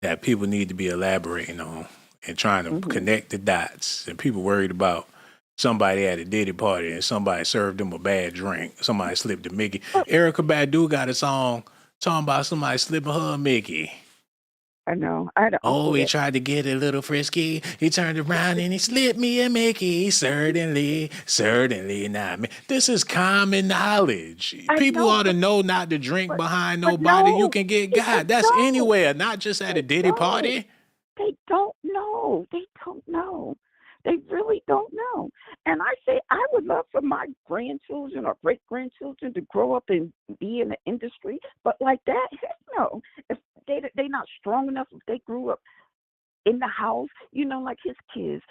A: that people need to be elaborating on and trying to connect the dots. And people worried about somebody at a Diddy party and somebody served them a bad drink. Somebody slipped a Mickey. Erykah Badu got a song talking about somebody slipping her a Mickey.
M: I know.
A: He tried to get a little frisky. He turned around and he slipped me a Mickey. Certainly not. This is common knowledge. People ought to know not to drink behind nobody. You can get got. That's anywhere, not just at a Diddy party.
M: They don't know. They really don't know. And I say I would love for my grandchildren or great-grandchildren to grow up and be in the industry. But like that, heck no. If they're not strong enough, if they grew up in the house, like his kids,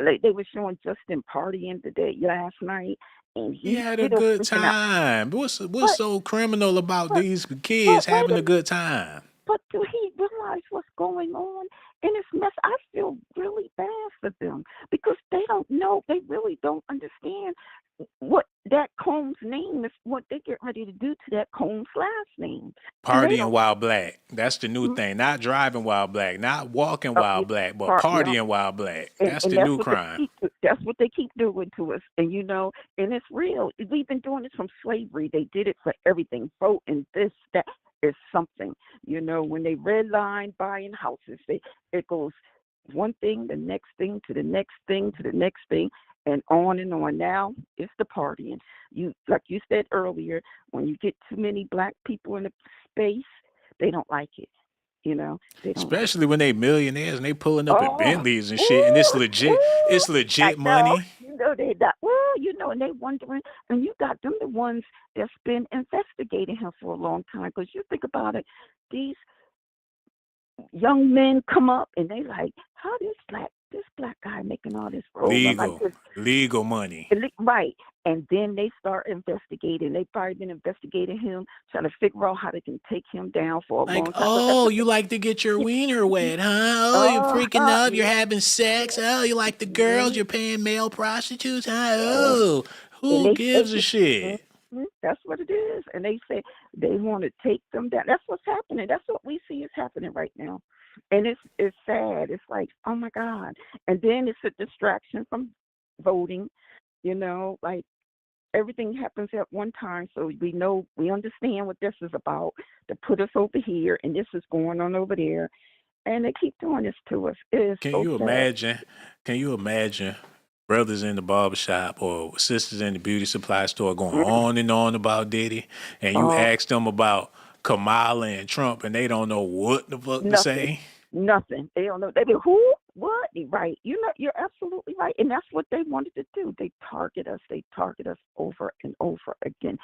M: like they were showing Justin partying last night. And
A: he had a good time. What's so criminal about these kids having a good time?
M: But do he realize what's going on in this mess? I feel really bad for them because they don't know. They really don't understand what that Combs name is, what they get ready to do to that Combs last name.
A: Partying while black. That's the new thing. Not driving while black, not walking while black, but partying while black. That's the new crime.
M: That's what they keep doing to us. And and it's real. We've been doing this from slavery. They did it for everything. Vote and this, that. Is something, when they redline buying houses, it goes one thing, the next thing, to the next thing, to the next thing, and on and on. Now it's the partying. Like you said earlier, when you get too many black people in the space, they don't like it.
A: Especially when they millionaires and they pulling up in Bentleys and shit, and it's legit. It's legit money.
M: They got, and they wondering, and you got them the ones that's been investigating him for a long time. Because you think about it, these young men come up and they like, how this black guy making all this
A: legal money,
M: right? And then they start investigating. They probably been investigating him, trying to figure out how they can take him down for a long time.
A: Oh, you like to get your wiener wet, huh? Oh, you're freaking up. You're having sex. Oh, you like the girls. You're paying male prostitutes, huh? Oh, who gives a shit?
M: That's what it is. And they say they want to take them down. That's what's happening. That's what we see is happening right now. And it's sad. It's like, oh my God. And then it's a distraction from voting, like everything happens at one time. So we understand what this is about, to put us over here and this is going on over there. And they keep doing this to us. Can
A: you imagine brothers in the barbershop or sisters in the beauty supply store going on and on about Diddy, and you ask them about Kamala and Trump, and they don't know what the fuck to say?
M: Nothing. They don't know. They be, who? What? Right. You're absolutely right. And that's what they wanted to do. They target us. They target us over and over again.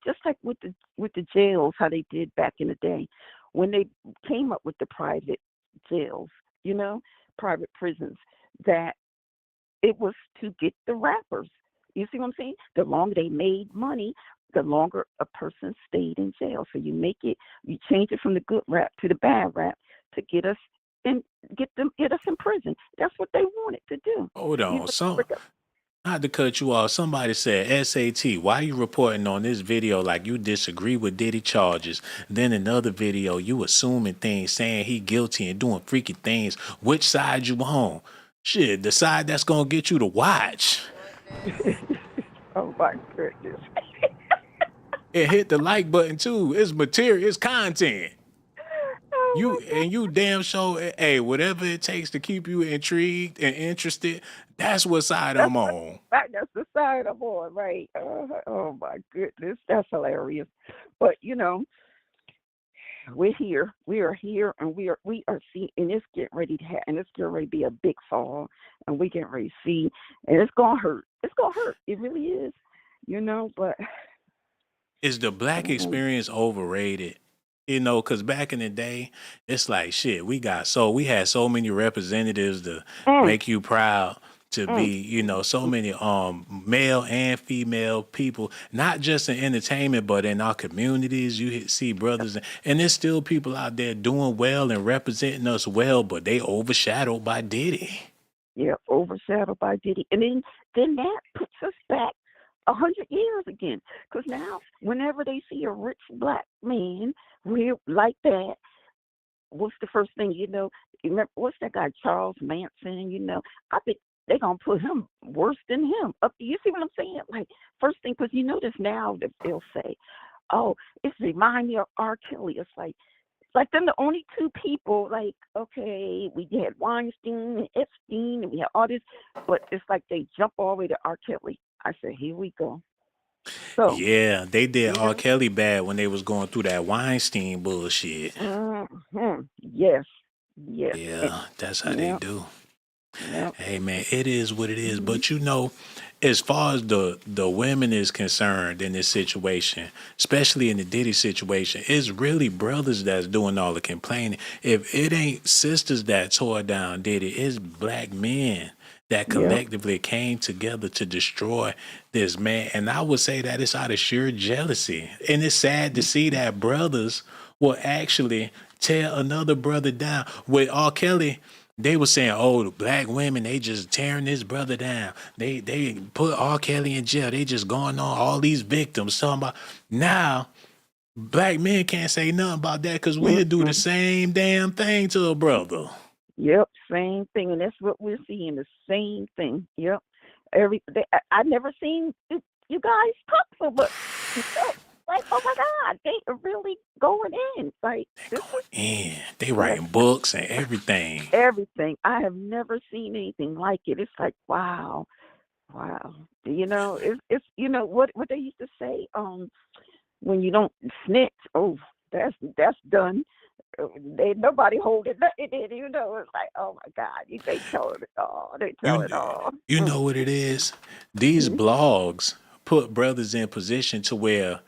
M: Just like with the jails, how they did back in the day when they came up with the private jails, private prisons, that it was to get the rappers. You see what I'm saying? The longer they made money, the longer a person stayed in jail. So you change it from the good rap to the bad rap to get us in prison. That's what they wanted to do.
A: Hold on. Not to cut you off, somebody said, S.A.T, why you reporting on this video like you disagree with Diddy charges? Then another video, you assuming things, saying he guilty and doing freaky things. Which side you on? Shit, the side that's going to get you to watch.
M: Oh, my goodness.
A: And hit the like button, too. It's material. It's content. You damn sure, hey, whatever it takes to keep you intrigued and interested, That's what side I'm on.
M: Right, that's the side I'm on, right? Oh my goodness, that's hilarious. But we're here. We are here, and we are seeing, and it's getting ready to happen. And it's getting ready to be a big fall, and we getting ready to see, and it's gonna hurt. It's gonna hurt. It really is. But
A: Is the black experience overrated? Because back in the day, it's like shit. We had so many representatives to make you proud to be, so many male and female people, not just in entertainment, but in our communities. You see brothers, and there's still people out there doing well and representing us well, but they overshadowed by Diddy.
M: Yeah, overshadowed by Diddy, and then that puts us back 100 years again. Because now, whenever they see a rich black man like that, what's the first thing remember, what's that guy, Charles Manson? I think they're going to put him worse than him. You see what I'm saying? Like, first thing, because you notice now that they'll say, oh, it's remind me of R. Kelly. It's like them the only two people, like, okay, we had Weinstein and Epstein, and we had all this, but it's like they jump all the way to R. Kelly. I said, here we go. So
A: yeah, they did R. Kelly bad when they was going through that Weinstein bullshit.
M: Yes.
A: Yeah, that's how they do.
M: Yep.
A: Hey man, it is what it is. But as far as the women is concerned in this situation, especially in the Diddy situation, it's really brothers that's doing all the complaining. If it ain't sisters that tore down Diddy, it's black men that collectively came together to destroy this man. And I would say that it's out of sheer jealousy. And it's sad to see that brothers will actually tear another brother down. With R. Kelly, they were saying, oh, the black women, they just tearing this brother down. They put R. Kelly in jail. They just going on all these victims. Talking about now, black men can't say nothing about that because we'll do the same damn thing to a brother.
M: Yep, same thing, and that's what we're seeing, the same thing. Yep, I never seen you guys talk so much. Like, oh my God, they are really going in. Like,
A: they writing books and everything.
M: Everything. I have never seen anything like it. It's like, wow. It's what they used to say. When you don't snitch, oh, that's done. Nobody holding nothing in, it's like, oh my God, they tell it all. They tell it all.
A: You know what it is? These blogs put brothers in position to where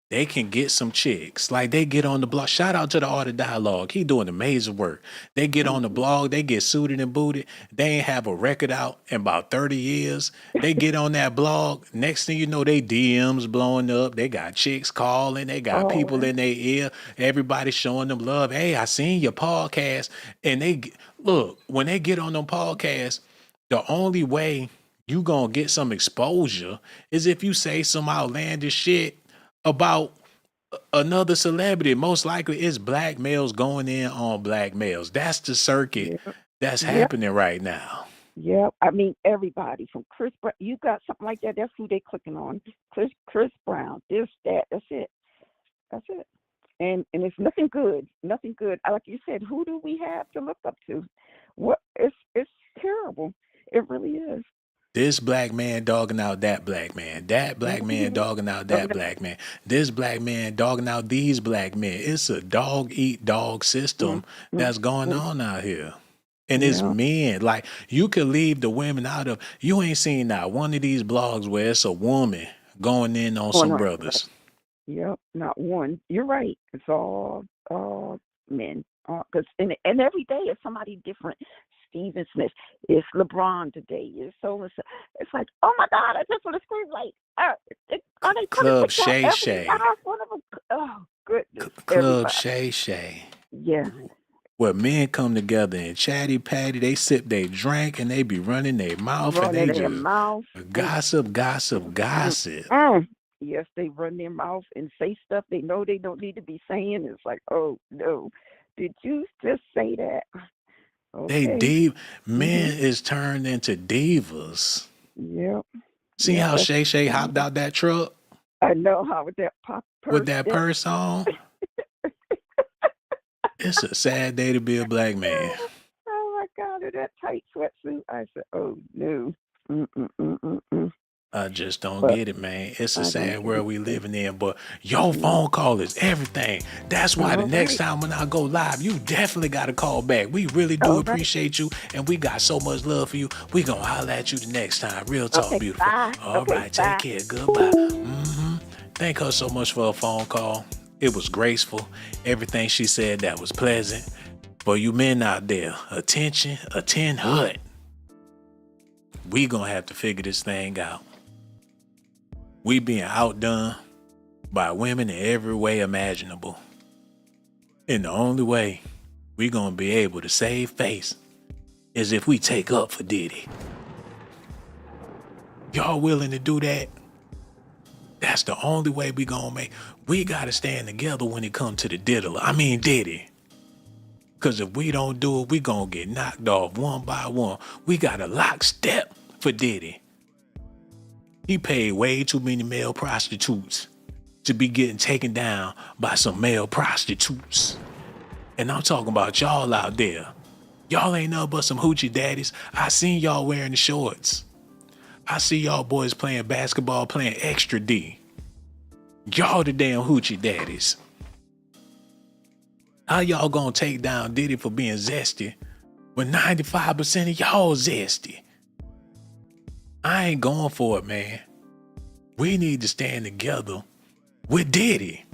A: they can get some chicks. Like they get on the blog. Shout out to the Art of Dialogue. He doing amazing work. They get on the blog. They get suited and booted. They ain't have a record out in about 30 years. They get on that blog. Next thing you know, they DMs blowing up. They got chicks calling. They got people in their ear. Everybody showing them love. Hey, I seen your podcast. And when they get on them podcasts, the only way you gonna get some exposure is if you say some outlandish shit about another celebrity. Most likely it's black males going in on black males. That's the circuit that's happening right now.
M: Yep. I mean, everybody from Chris Brown, you got something like that, that's who they clicking on. Chris Brown, this, that, that's it. And it's nothing good. Like you said, who do we have to look up to? It's terrible. It really is.
A: This black man dogging out that black man. That black man dogging out that black man. This black man dogging out these black men. It's a dog-eat-dog system that's going on out here. And it's men. Like, you could leave the women out of... You ain't seen not one of these blogs where it's a woman going in on some brothers.
M: Yep, not one. You're right. It's all men. And every day it's somebody different. Steven Smith, it's LeBron today, it's so it's like, oh my God, I just want to scream like, are they
A: Club Shay Shay?
M: Oh goodness,
A: Club Shay Shay.
M: Yeah.
A: Where men come together and chatty patty, they sip their drink and they be running their mouth and they just gossip.
M: Yes, they run their mouth and say stuff they know they don't need to be saying. It's like, oh no, did you just say that? Okay.
A: Men is turned into divas.
M: Yep.
A: See how Shay Shay hopped out that truck?
M: I know how with that purse.
A: With that purse on. It's a sad day to be a black man.
M: Oh my God, it that tight sweatsuit? I said, oh, no.
A: I just don't
M: But
A: get it, man. It's a
M: I don't
A: sad
M: get
A: world we
M: it.
A: living in, but your phone call is everything. That's why the
M: All
A: next
M: right.
A: time when I go live, you definitely got to call back. We really do
M: All right.
A: appreciate you, and we got so much love for you. We gonna holler at you the next time. Real talk,
M: Okay,
A: beautiful.
M: bye.
A: All
M: Okay,
A: right,
M: bye.
A: take care. Goodbye. Thank her so much for a phone call. It was graceful. Everything she said that was pleasant. For you men out there, attention, attend HUD. We gonna have to figure this thing out. We being outdone by women in every way imaginable. And the only way we gonna be able to save face is if we take up for Diddy. Y'all willing to do that? That's the only way we gonna make. We gotta stand together when it comes to the Diddy. Cause if we don't do it, we gonna get knocked off one by one. We gotta lockstep for Diddy. He paid way too many male prostitutes to be getting taken down by some male prostitutes. And I'm talking about y'all out there. Y'all ain't nothing but some hoochie daddies. I seen y'all wearing the shorts. I see y'all boys playing basketball, playing extra D. Y'all the damn hoochie daddies. How y'all gonna take down Diddy for being zesty when 95% of y'all zesty? I ain't going for it, man. We need to stand together with Diddy.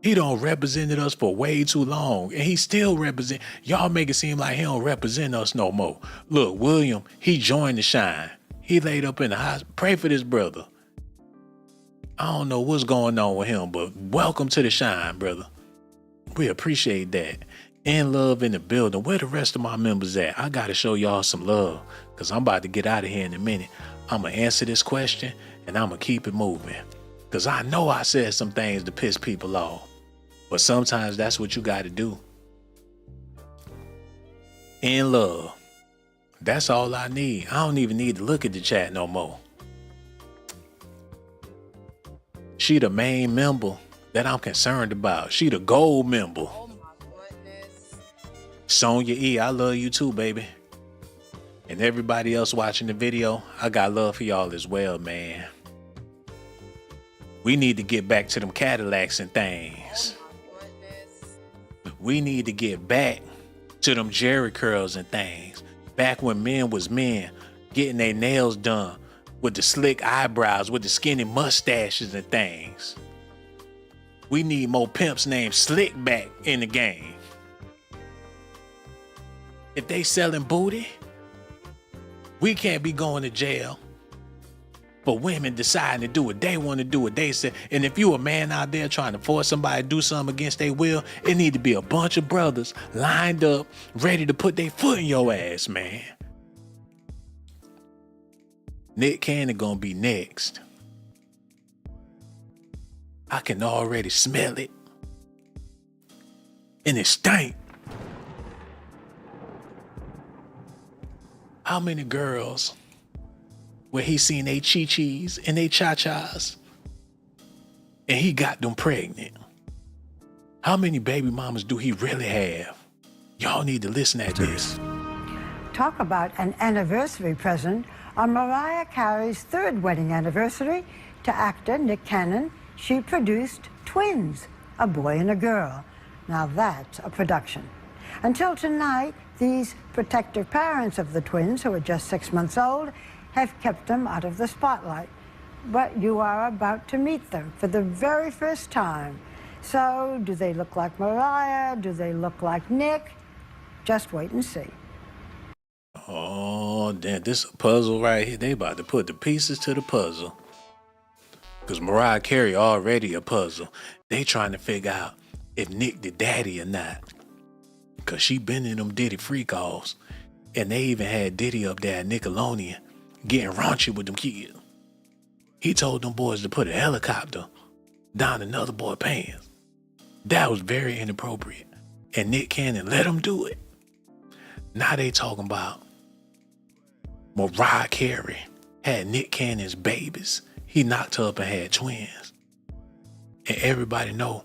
A: He don't represented us for way too long, and he still represent. Y'all make it seem like he don't represent us no more. Look, William, he joined the shine. He laid up in the hospital. Pray for this brother. I don't know what's going on with him, but welcome to the shine, brother. We appreciate that. In love in the building. Where the rest of my members at? I gotta show y'all some love, because I'm about to get out of here in a minute. I'm gonna answer this question, and I'm gonna keep it moving. Because I know I said some things to piss people off. But sometimes that's what you gotta do. In love. That's all I need. I don't even need to look at the chat no more. She the main member that I'm concerned about. She the gold member.
D: Oh my goodness.
A: Sonya E, I love you too, baby. And everybody else watching the video, I got love for y'all as well, man. We need to get back to them Cadillacs and things. We need to get back to them Jerry curls and things. Back when men was men, getting their nails done with the slick eyebrows, with the skinny mustaches and things. We need more pimps named Slick back in the game. If they selling booty, we can't be going to jail for women deciding to do what they want to do, what they say. And if you a man out there trying to force somebody to do something against their will, it need to be a bunch of brothers lined up, ready to put their foot in your ass, man. Nick Cannon gonna be next. I can already smell it. And it stank. How many girls where he seen they chi-chis and they cha-chas and he got them pregnant? How many baby mamas do he really have? Y'all need to listen at this.
N: Talk about an anniversary present. On Mariah Carey's third wedding anniversary to actor Nick Cannon, she produced twins, a boy and a girl. Now that's a production. Until tonight, these protective parents of the twins, who are just 6 months old, have kept them out of the spotlight. But you are about to meet them for the very first time. So, do they look like Mariah? Do they look like Nick? Just wait and see.
A: Oh, damn, this puzzle right here. They about to put the pieces to the puzzle. Because Mariah Carey already a puzzle. They trying to figure out if Nick the daddy or not. Because she been in them Diddy free calls. And they even had Diddy up there at Nickelodeon getting raunchy with them kids. He told them boys to put a helicopter down another boy's pants. That was very inappropriate. And Nick Cannon let him do it. Now they talking about Mariah Carey had Nick Cannon's babies. He knocked her up and had twins. And everybody know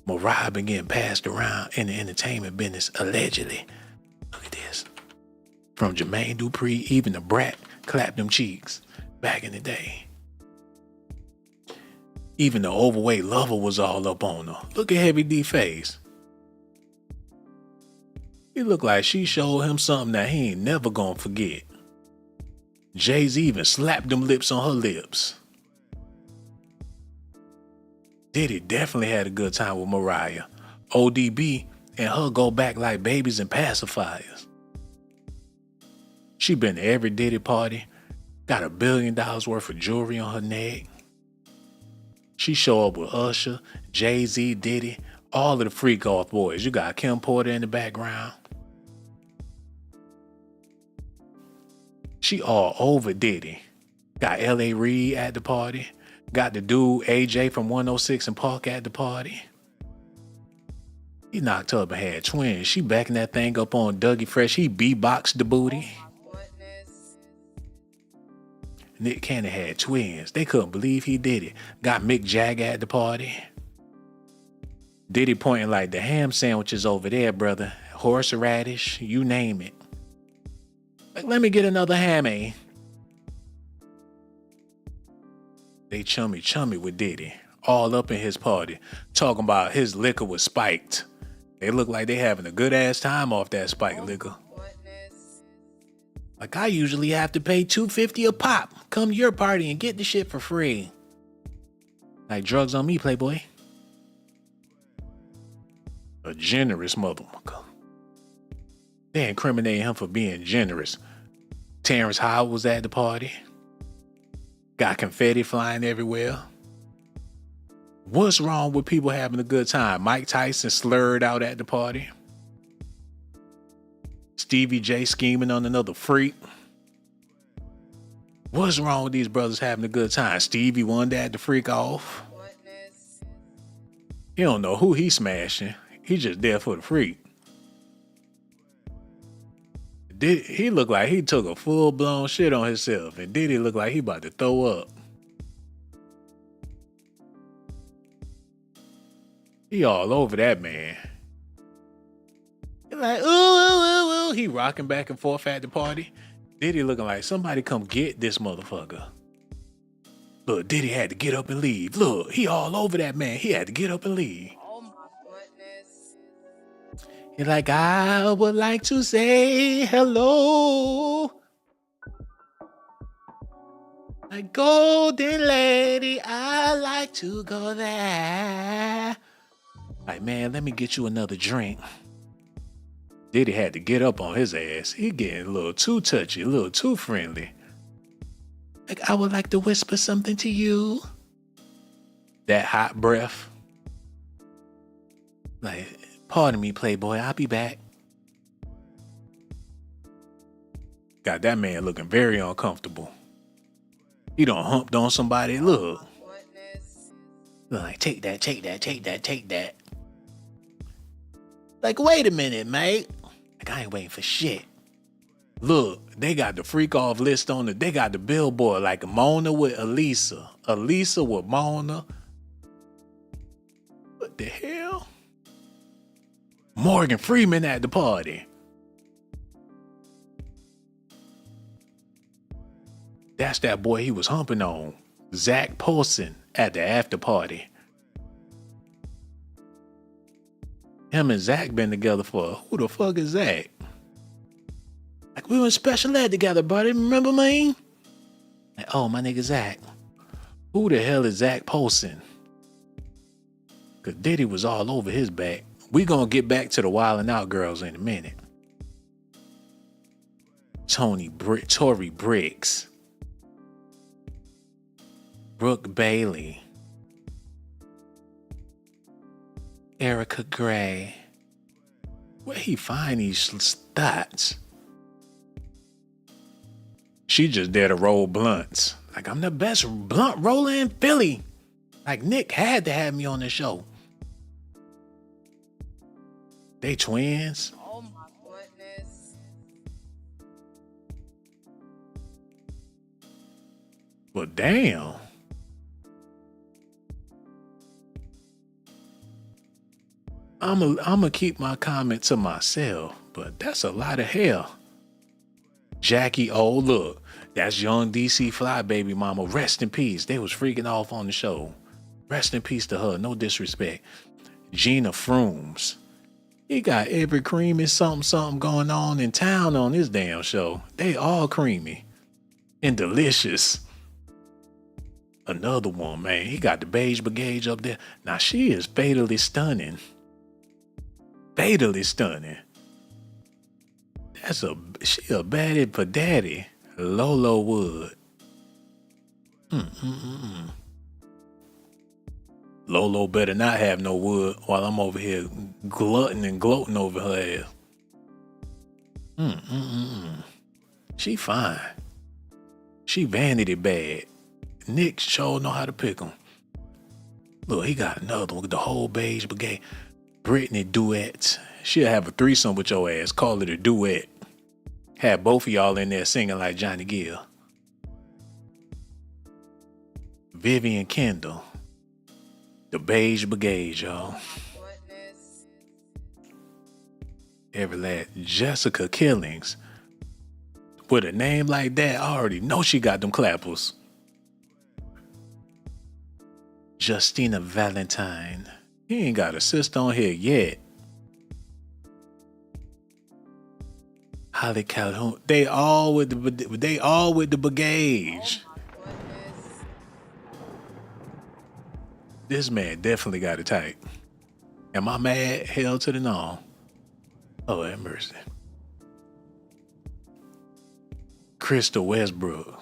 A: Mariah been getting passed around in the entertainment business allegedly. Look at this. From Jermaine Dupri, even the brat clapped them cheeks back in the day. Even the overweight lover was all up on her. Look at Heavy D face. He looked like she showed him something that he ain't never gonna forget. Jay-Z even slapped them lips on her lips. Diddy definitely had a good time with Mariah. ODB and her go back like babies and pacifiers. She been to every Diddy party, got $1 billion worth of jewelry on her neck. She show up with Usher, Jay-Z, Diddy, all of the freak off boys. You got Kim Porter in the background. She all over Diddy. Got L.A. Reid at the party. Got the dude AJ from 106 and Park at the party. He knocked up and had twins. She backing that thing up on Dougie Fresh. He beatboxed the booty. Nick Cannon had twins. They couldn't believe he did it. Got Mick Jagger at the party. Diddy pointing like the ham sandwiches over there, brother. Horseradish, you name it. Like, let me get another hammy. They chummy with Diddy. All up in his party. Talking about his liquor was spiked. They look like they having a good ass time off that spiked liquor. Like, I usually have to pay $2.50 a pop. Come to your party and get the shit for free. Like, drugs on me, Playboy. A generous motherfucker. They incriminated him for being generous. Terrence Howard was at the party. Got confetti flying everywhere. What's wrong with people having a good time? Mike Tyson slurred out at the party. Stevie J scheming on another freak. What's wrong with these brothers having a good time? Stevie Wonder had to freak off. He don't know who he's smashing. He just there for the freak. He looked like he took a full-blown shit on himself, and Diddy looked like he about to throw up. He all over that man. He like, ooh, ooh, ooh, ooh. He rocking back and forth at the party. Diddy looking like somebody come get this motherfucker. Look, Diddy had to get up and leave. Look, he all over that man. He had to get up and leave. He's like, I would like to say hello. Like, golden lady, I like to go there. Like, man, let me get you another drink. Diddy had to get up on his ass. He getting a little too touchy, a little too friendly. Like, I would like to whisper something to you. That hot breath. Like, pardon me, Playboy, I'll be back. Got that man looking very uncomfortable. He done humped on somebody. Look. Look like, take that, take that, take that, take that. Like, wait a minute, mate. Like, I ain't waiting for shit. Look, they got the freak off list on it. They got the billboard like Mona with Elisa. Elisa with Mona. What the hell? Morgan Freeman at the party. That's that boy he was humping on. Zach Poulsen at the after party. Him and Zach been together for, who the fuck is Zach? Like, we were in special ed together, buddy. Remember me? Like, oh, my nigga Zach. Who the hell is Zach Poulsen? Cause Diddy was all over his back. We gonna get back to the Wildin' Out girls in a minute. Tory Briggs. Brooke Bailey. Erica Gray. Where he find these stats? She just there to roll blunts. Like, I'm the best blunt roller in Philly. Like, Nick had to have me on the show. They twins.
D: Oh my goodness.
A: Well, damn. I'm a keep my comment to myself, but that's a lot of hell. Jackie O, look, that's young DC Fly baby mama. Rest in peace. They was freaking off on the show. Rest in peace to her. No disrespect. Gina Frooms. He got every creamy something going on in town on this damn show. They all creamy and delicious. Another one, man. He got the beige bagage up there. Now she is fatally stunning. Fatally stunning. She a baddie for daddy. Lolo Wood. Lolo better not have no wood while I'm over here glutting and gloating over her ass. She fine. She vanity bad. Nick sure know how to pick them. Look, he got another one with the whole beige brigade. Brittany duets. She'll have a threesome with your ass. Call it a duet. Have both of y'all in there singing like Johnny Gill. Vivian Kendall. The beige brigade, y'all. Every last Jessica Killings. With a name like that, I already know she got them clappers. Justina Valentine. He ain't got a sister on here yet. Holly Calhoun. They all with the bagage. This man definitely got it tight. Am I mad? Hell to the no. Oh, have mercy. Crystal Westbrook.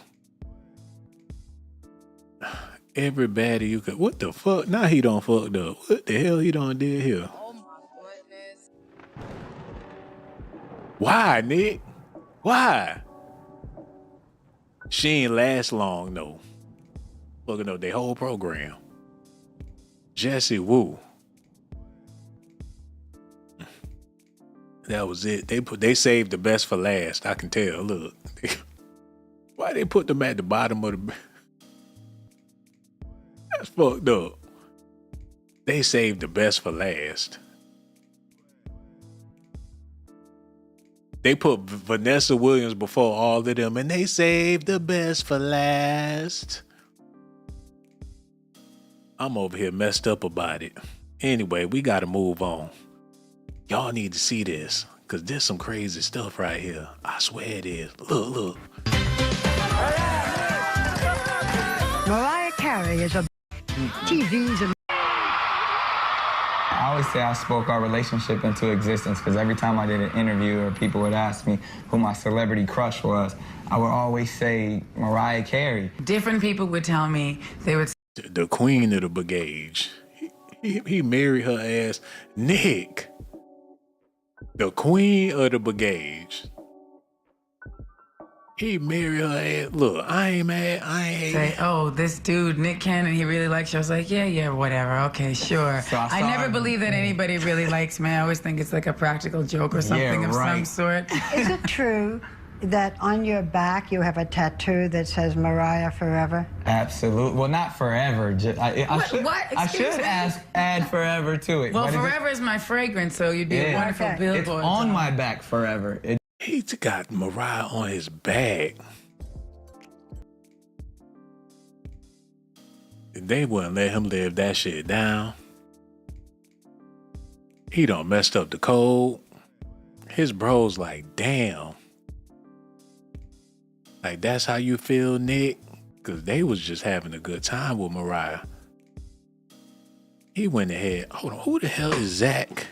A: Everybody you could. What the fuck? Now he done fucked up. What the hell he done did here? Oh my goodness. Why, Nick? Why? She ain't last long though. Fucking up their whole program. Jesse Wu. That was it. They saved the best for last. I can tell. Look. Why they put them at the bottom of the... That's fucked up. They saved the best for last. They put Vanessa Williams before all of them, and they saved the best for last. I'm over here messed up about it. Anyway, we gotta move on. Y'all need to see this, because there's some crazy stuff right here. I swear it is. Look.
N: Mariah Carey is a TV's a...
O: I always say I spoke our relationship into existence because every time I did an interview or people would ask me who my celebrity crush was, I would always say Mariah Carey.
P: Different people would tell me, they would...
A: The queen of the bagage. He married her ass. Nick. The queen of the bagage. He married her ass. Look, I ain't mad. I ain't hating.
P: Say, oh, this dude, Nick Cannon, he really likes you. I was like, yeah, whatever. Okay, sure. So I never believe that anybody really likes me. I always think it's like a practical joke or something of some sort.
N: Is it true that on your back you have a tattoo that says Mariah Forever?
O: Absolutely. Well, not forever. I should add forever to it.
P: Well, forever is my fragrance, so you'd be a wonderful billboard.
O: It's on my back forever.
A: He got Mariah on his back. They wouldn't let him live that shit down. He done messed up the code. His bro's like, damn. Like, that's how you feel, Nick? Because they was just having a good time with Mariah. He went ahead. Hold on, who the hell is Zach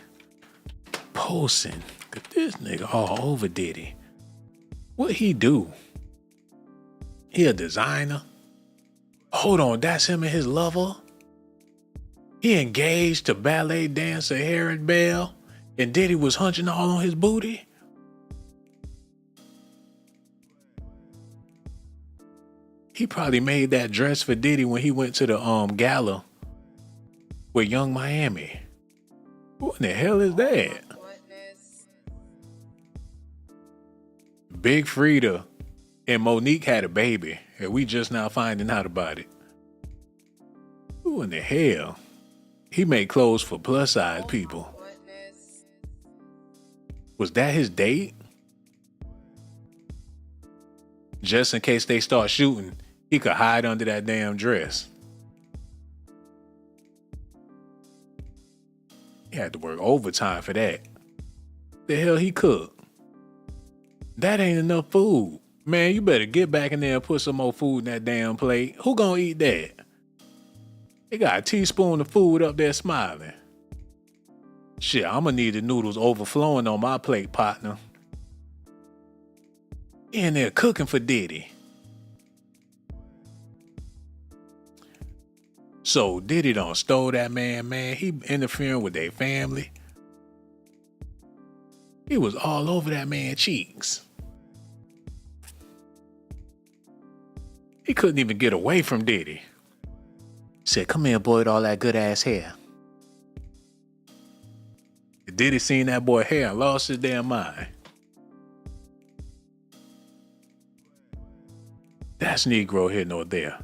A: Polson? Cause this nigga all over Diddy. What he do? He a designer? Hold on, that's him and his lover? He engaged to ballet dancer Aaron Bell and Diddy was hunching all on his booty? He probably made that dress for Diddy when he went to the gala with Young Miami. What in the hell is that? Big Frida and Monique had a baby, and we just now finding out about it. Who in the hell? He made clothes for plus size people. Was that his date? Just in case they start shooting, he could hide under that damn dress. He had to work overtime for that. The hell he cooked? That ain't enough food. Man, you better get back in there and put some more food in that damn plate. Who gonna eat that? They got a teaspoon of food up there smiling. Shit, I'ma need the noodles overflowing on my plate, partner. In there cooking for Diddy. So Diddy done stole that man. He interfering with their family. He was all over that man's cheeks. He couldn't even get away from Diddy. Said, come here, boy, with all that good ass hair. Diddy seen that boy hair and lost his damn mind. That's Negro here nor there.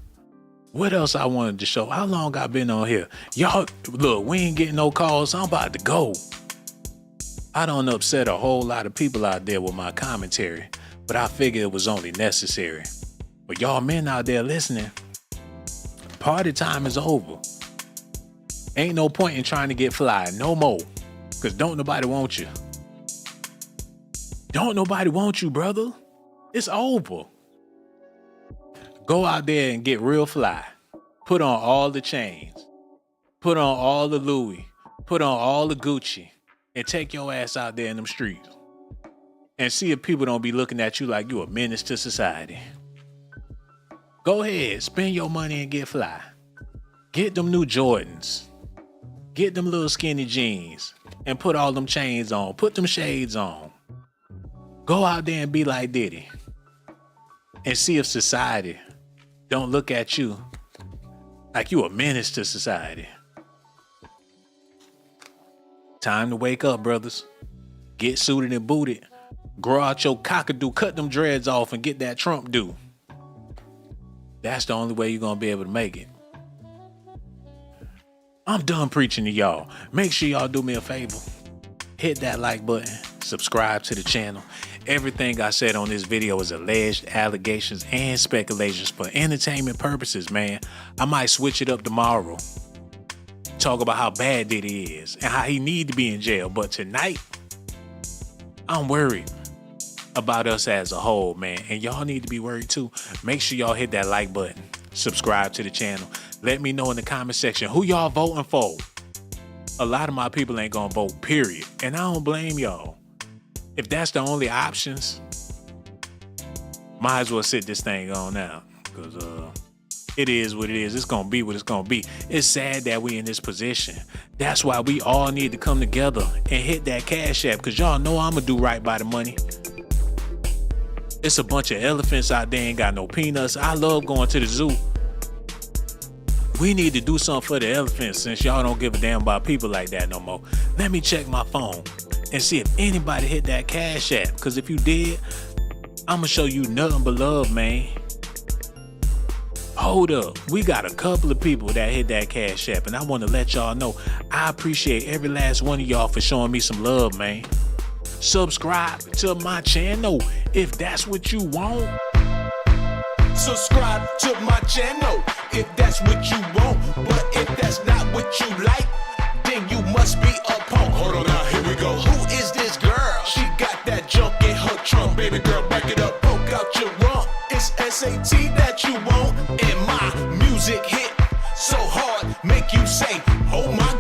A: What else I wanted to show? How long I been on here? Y'all, look, we ain't getting no calls. I'm about to go. I done upset a whole lot of people out there with my commentary, but I figured it was only necessary. But y'all men out there listening, party time is over. Ain't no point in trying to get fly no more, because don't nobody want you. Don't nobody want you, brother. It's over. Go out there and get real fly. Put on all the chains. Put on all the Louis. Put on all the Gucci. And take your ass out there in them streets. And see if people don't be looking at you like you a menace to society. Go ahead, spend your money and get fly. Get them new Jordans. Get them little skinny jeans. And put all them chains on. Put them shades on. Go out there and be like Diddy. And see if society don't look at you like you a menace to society. Time to wake up, brothers. Get suited and booted. Grow out your cockadoo, cut them dreads off and get that Trump due. That's the only way you're gonna be able to make it. I'm done preaching to y'all. Make sure y'all do me a favor. Hit that like button. Subscribe to the channel. Everything I said on this video is alleged allegations and speculations for entertainment purposes, man. I might switch it up tomorrow. Talk about how bad Diddy is and how he need to be in jail. But tonight, I'm worried about us as a whole, man. And y'all need to be worried too. Make sure y'all hit that like button. Subscribe to the channel. Let me know in the comment section who y'all voting for. A lot of my people ain't gonna vote, period. And I don't blame y'all. If that's the only options, might as well sit this thing on now. Because it is what it is. It's gonna be what it's gonna be. It's sad that we in this position. That's why we all need to come together and hit that Cash App. Because y'all know I'ma do right by the money. It's a bunch of elephants out there ain't got no peanuts. I love going to the zoo. We need to do something for the elephants since y'all don't give a damn about people like that no more. Let me check my phone and see if anybody hit that Cash App. Because if you did, I'm going to show you nothing but love, man. Hold up. We got a couple of people that hit that Cash App. And I want to let y'all know I appreciate every last one of y'all for showing me some love, man. Subscribe to my channel if that's what you want.
Q: Subscribe to my channel if that's what you want. But if that's not what you like, then you must be a punk. Hold on now, here we go. Who is this girl? She got that junk in her trunk. Baby girl, back it up, poke out your rump. It's S.A.T that you want. And my music hit so hard, make you say, oh my